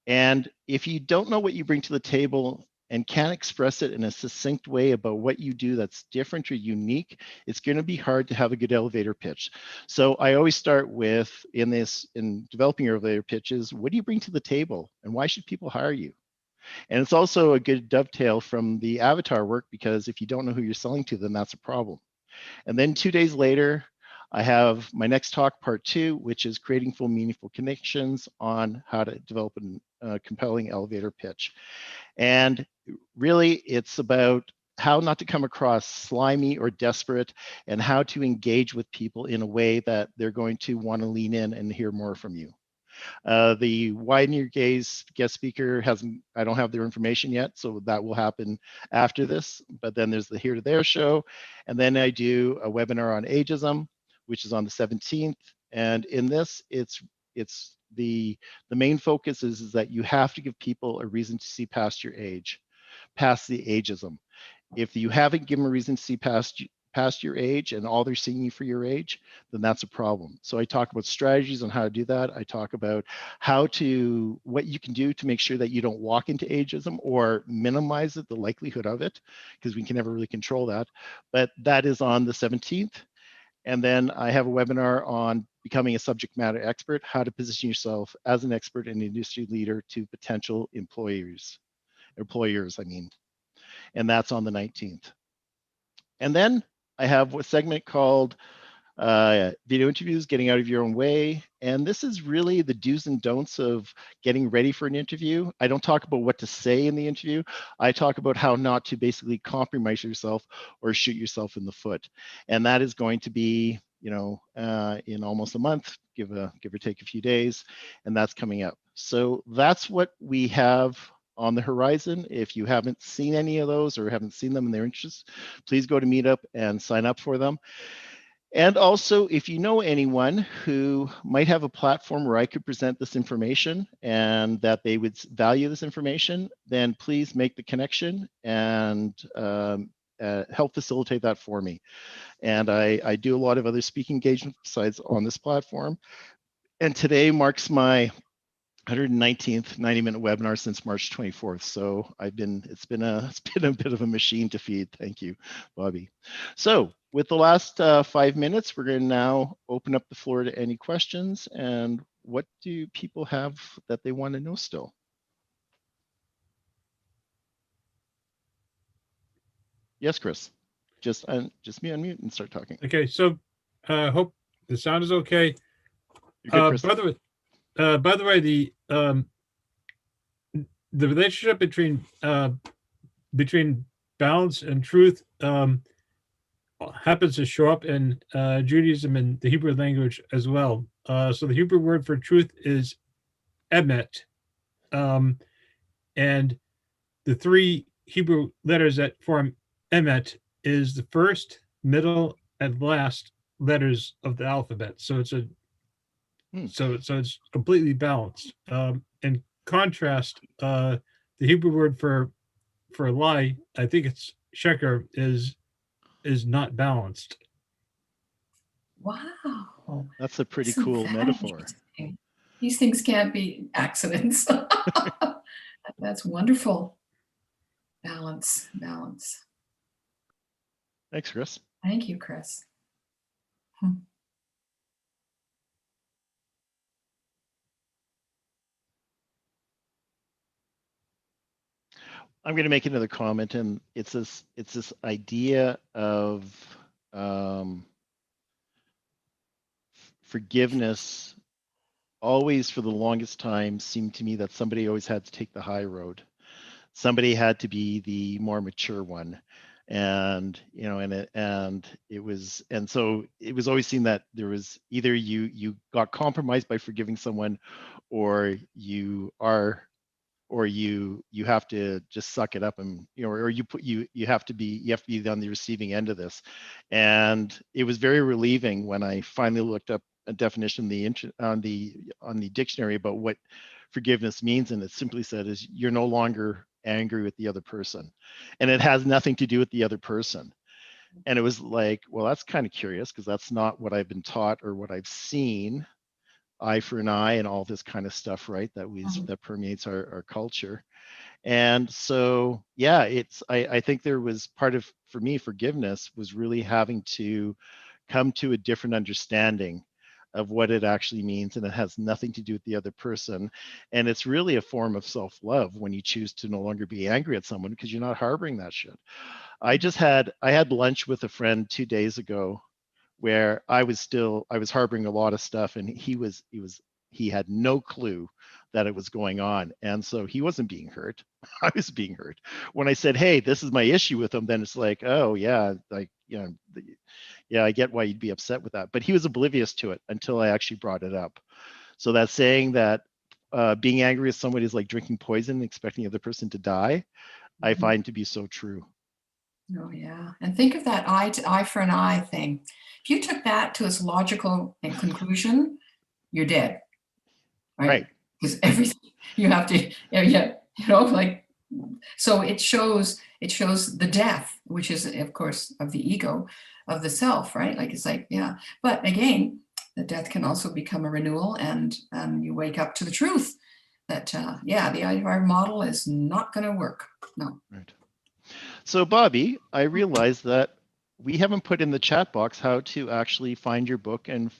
And if you don't know what you bring to the table and can't express it in a succinct way about what you do that's different or unique, it's going to be hard to have a good elevator pitch. So I always start with, in developing your elevator pitches, what do you bring to the table and why should people hire you? And it's also a good dovetail from the avatar work, because if you don't know who you're selling to, then that's a problem. And then 2 days later, I have my next talk, part 2, which is creating full meaningful connections on how to develop a compelling elevator pitch. And really, it's about how not to come across slimy or desperate, and how to engage with people in a way that they're going to want to lean in and hear more from you. The Widen Your Gaze guest speaker I don't have their information yet, so that will happen after this. But then there's the Here to There show. And then I do a webinar on ageism, which is on the 17th. And in this, it's the main focus is that you have to give people a reason to see past your age, past the ageism. If you haven't given a reason to see past your age and all they're seeing you for your age, then that's a problem. So I talk about strategies on how to do that. I talk about what you can do to make sure that you don't walk into ageism or minimize the likelihood of it, because we can never really control that. But that is on the 17th. And then I have a webinar on becoming a subject matter expert, how to position yourself as an expert and industry leader to potential employers, and that's on the 19th. And then I have a segment called video interviews, getting out of your own way. And this is really the do's and don'ts of getting ready for an interview. I don't talk about what to say in the interview. I talk about how not to basically compromise yourself or shoot yourself in the foot. And that is going to be, in almost a month, give or take a few days, and that's coming up. So that's what we have on the horizon. If you haven't seen any of those or haven't seen them in their interest, please go to Meetup and sign up for them. And also, if you know anyone who might have a platform where I could present this information and that they would value this information, then please make the connection and help facilitate that for me. And I do a lot of other speaking engagements besides on this platform. And today marks my 119th 90-minute webinar since March 24th. So it's been a bit of a machine to feed. Thank you, Bobby. So with the last 5 minutes, we're going to now open up the floor to any questions. And what do people have that they want to know still? Yes, Chris. Just me unmute and start talking. Okay, so hope the sound is okay. You're good, Chris. by the way, the relationship between balance and truth happens to show up in Judaism and the Hebrew language as well. So the Hebrew word for truth is emet, and the three Hebrew letters that form emet is the first, middle, and last letters of the alphabet. So it's so it's completely balanced. In contrast, the Hebrew word for lie, I think it's sheker, is not balanced. Wow. That's a pretty Isn't cool that metaphor. interesting? These things can't be accidents. That's wonderful. Balance. Thanks, Chris. Thank you, Chris. I'm going to make another comment, and it's this idea of forgiveness. Always, for the longest time, seemed to me that somebody always had to take the high road. Somebody had to be the more mature one, and so it was always seen that there was either you got compromised by forgiving someone, or you have to just suck it up, and or you have to be on the receiving end of this. And it was very relieving when I finally looked up a definition on the dictionary about what forgiveness means, and it simply said is you're no longer angry with the other person, and it has nothing to do with the other person. And it was like, well, that's kind of curious, because that's not what I've been taught or what I've seen. Eye for an eye and all this kind of stuff, right? That permeates our culture. And so, yeah, I think there was part of, for me, forgiveness was really having to come to a different understanding of what it actually means, and it has nothing to do with the other person. And it's really a form of self-love when you choose to no longer be angry at someone, because you're not harboring that shit. I had lunch with a friend 2 days ago where I was harboring a lot of stuff, and he had no clue that it was going on. And so he wasn't being hurt. I was being hurt. When I said, hey, this is my issue with him, then it's like, oh yeah, like, yeah, I get why you'd be upset with that. But he was oblivious to it until I actually brought it up. So that saying that being angry with somebody is like drinking poison and expecting the other person to die, I find to be so true. Oh yeah, and think of that eye for an eye thing. If you took that to its logical conclusion, you're dead, right? Because everything you have to, like, so it shows the death, which is, of course, of the ego, of the self, right? Like, it's like, yeah. But again, the death can also become a renewal, and you wake up to the truth that, the eye model is not going to work. No. Right. So, Bobby, I realized that we haven't put in the chat box how to actually find your book and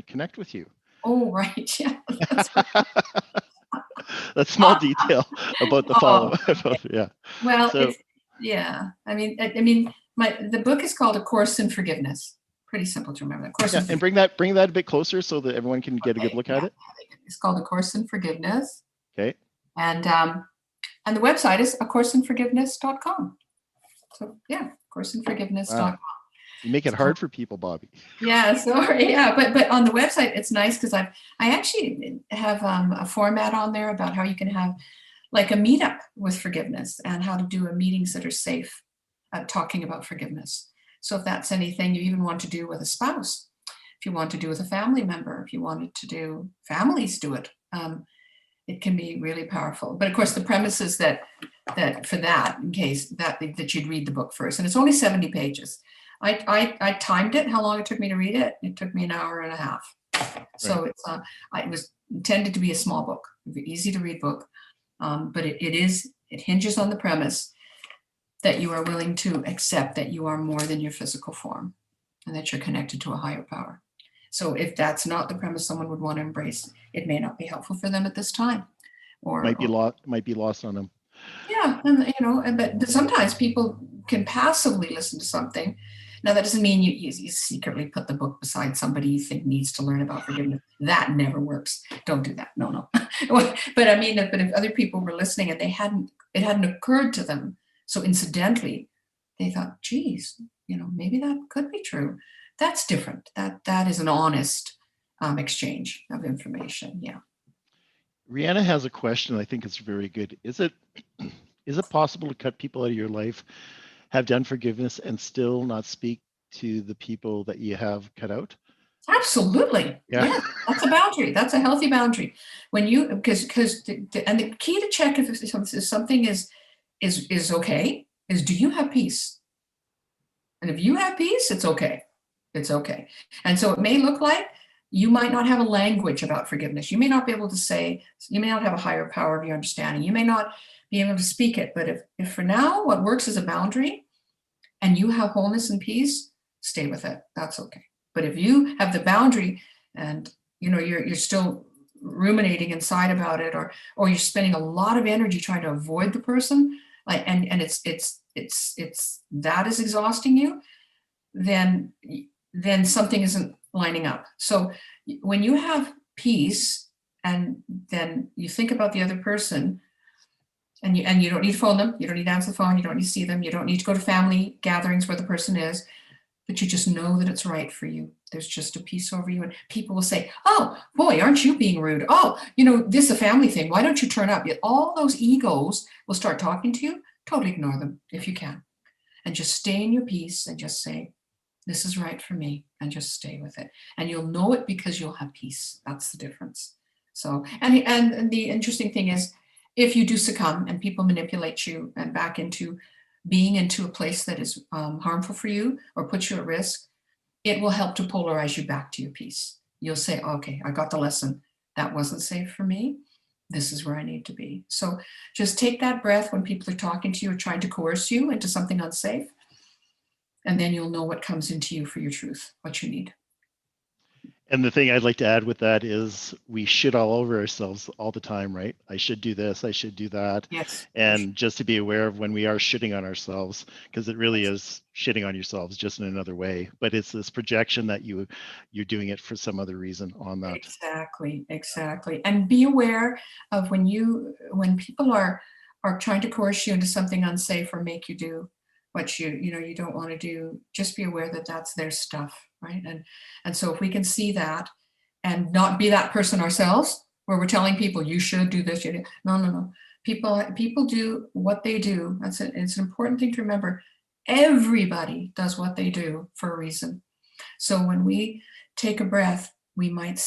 connect with you. Oh, right. Yeah. That's right. That small detail about the follow-up. Yeah. Well, so, I mean, the book is called A Course in Forgiveness. Pretty simple to remember. And bring that a bit closer so that everyone can get a good look at it. It's called A Course in Forgiveness. Okay. And the website is acourseinforgiveness.com. So yeah, acourseinforgiveness.com. Wow. You make it hard for people, Bobby. Yeah, sorry. Yeah, but on the website, it's nice because I actually have a format on there about how you can have like a meetup with forgiveness, and how to do meetings that are safe at talking about forgiveness. So if that's anything you even want to do with a spouse, if you want to do with a family member, if you wanted to do, families do it. It can be really powerful. But of course, the premise is that for that, in case that you'd read the book first, and it's only 70 pages. I timed it, how long it took me to read it. It took me an hour and a half. So right. It was intended to be a small book, easy to read book, but it hinges on the premise that you are willing to accept that you are more than your physical form, and that you're connected to a higher power. So if that's not the premise someone would want to embrace, it may not be helpful for them at this time, or might be lost on them. Yeah, and but sometimes people can passively listen to something Now, that doesn't mean you secretly put the book beside somebody you think needs to learn about forgiveness. That never works. Don't do that. No. But I mean, but if other people were listening and it hadn't occurred to them, so incidentally, they thought, geez, maybe that could be true. That's different. That is an honest exchange of information. Yeah. Rihanna has a question. I think it's very good. Is it possible to cut people out of your life, have done forgiveness, and still not speak to the people that you have cut out? Absolutely. Yeah. That's a boundary. That's a healthy boundary. When you, because and the key to check if something is okay is, do you have peace? And if you have peace, it's okay. It's okay. And so it may look like you might not have a language about forgiveness. You may not be able to say, you may not have a higher power of your understanding. You may not be able to speak it. But if for now what works as a boundary and you have wholeness and peace, stay with it. That's okay. But if you have the boundary and you're still ruminating inside about it, or you're spending a lot of energy trying to avoid the person, and it's that is exhausting you, then something isn't lining up. So when you have peace and then you think about the other person, and you don't need to phone them, you don't need to answer the phone, you don't need to see them, you don't need to go to family gatherings where the person is, but you just know that it's right for you. There's just a peace over you. And people will say, oh, boy, aren't you being rude? Oh, this is a family thing. Why don't you turn up? All those egos will start talking to you. Totally ignore them if you can. And just stay in your peace and just say, this is right for me, and just stay with it. And you'll know it because you'll have peace. That's the difference. So, and the interesting thing is, if you do succumb and people manipulate you and back into being into a place that is harmful for you or puts you at risk, it will help to polarize you back to your peace. You'll say, okay, I got the lesson. That wasn't safe for me. This is where I need to be. So just take that breath when people are talking to you or trying to coerce you into something unsafe. And then you'll know what comes into you for your truth, what you need. And the thing I'd like to add with that is we shit all over ourselves all the time, right? I should do this, I should do that. Yes. And just to be aware of when we are shitting on ourselves, because it really is shitting on yourselves just in another way. But it's this projection that you're doing it for some other reason on that. Exactly. And be aware of when people are trying to coerce you into something unsafe or make you do what you don't want to do. Just be aware that that's their stuff, right? And so if we can see that and not be that person ourselves, where we're telling people you should do this, no. People do what they do. It's an important thing to remember. Everybody does what they do for a reason. So when we take a breath, we might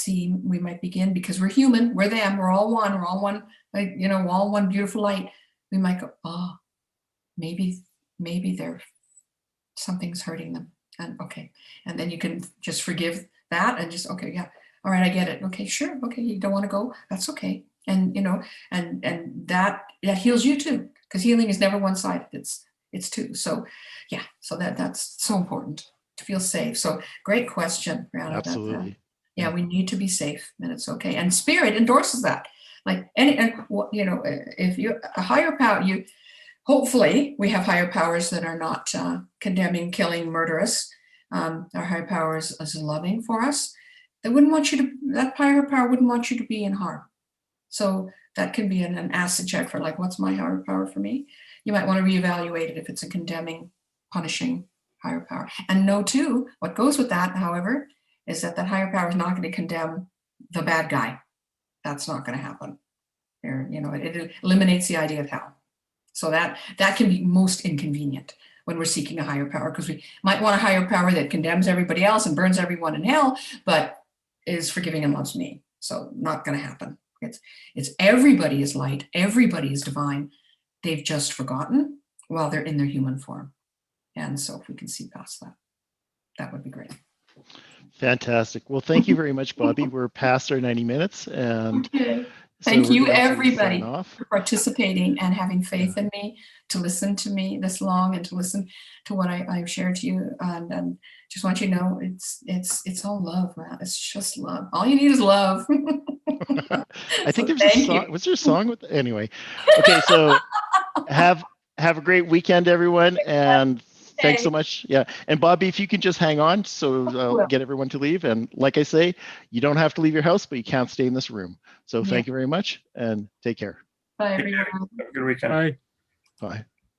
begin, because we're human, we're them, we're all one, we're all one beautiful light. We might go, oh, maybe something's hurting them. And okay. And then you can just forgive that and just, okay, yeah. All right, I get it. Okay, sure. Okay, you don't want to go. That's okay. And and that heals you too, because healing is never one-sided. It's two. So yeah, so that's so important to feel safe. So great question, Brianna. Absolutely. Yeah, we need to be safe, and it's okay. And Spirit endorses that. Like if you're a higher power, hopefully we have higher powers that are not condemning, killing, murderous. Our higher power is loving for us. That higher power wouldn't want you to be in harm. So that can be an acid check for, like, what's my higher power for me? You might want to reevaluate it if it's a condemning, punishing higher power. And know too, what goes with that, however, is that higher power is not going to condemn the bad guy. That's not going to happen. It eliminates the idea of hell. So that can be most inconvenient when we're seeking a higher power, because we might want a higher power that condemns everybody else and burns everyone in hell, but is forgiving and loves me. So not going to happen. It's everybody is light, everybody is divine. They've just forgotten while they're in their human form. And so if we can see past that, that would be great. Fantastic. Well, thank you very much, Bobby. We're past our 90 minutes. And okay. So thank you, everybody, for participating and having faith in me, to listen to me this long and to listen to what I've shared to you. And just want you to know it's all love, man. It's just love. All you need is love. I think there's a song. Was there a song with anyway? Okay, so have a great weekend, everyone, and thanks so much. Yeah. And Bobby, if you can just hang on, so Will. get everyone to leave. And like I say, you don't have to leave your house, but you can't stay in this room. So Yeah. thank you very much and take care. Bye, Take care. everyone. Have a good weekend. Bye. Bye.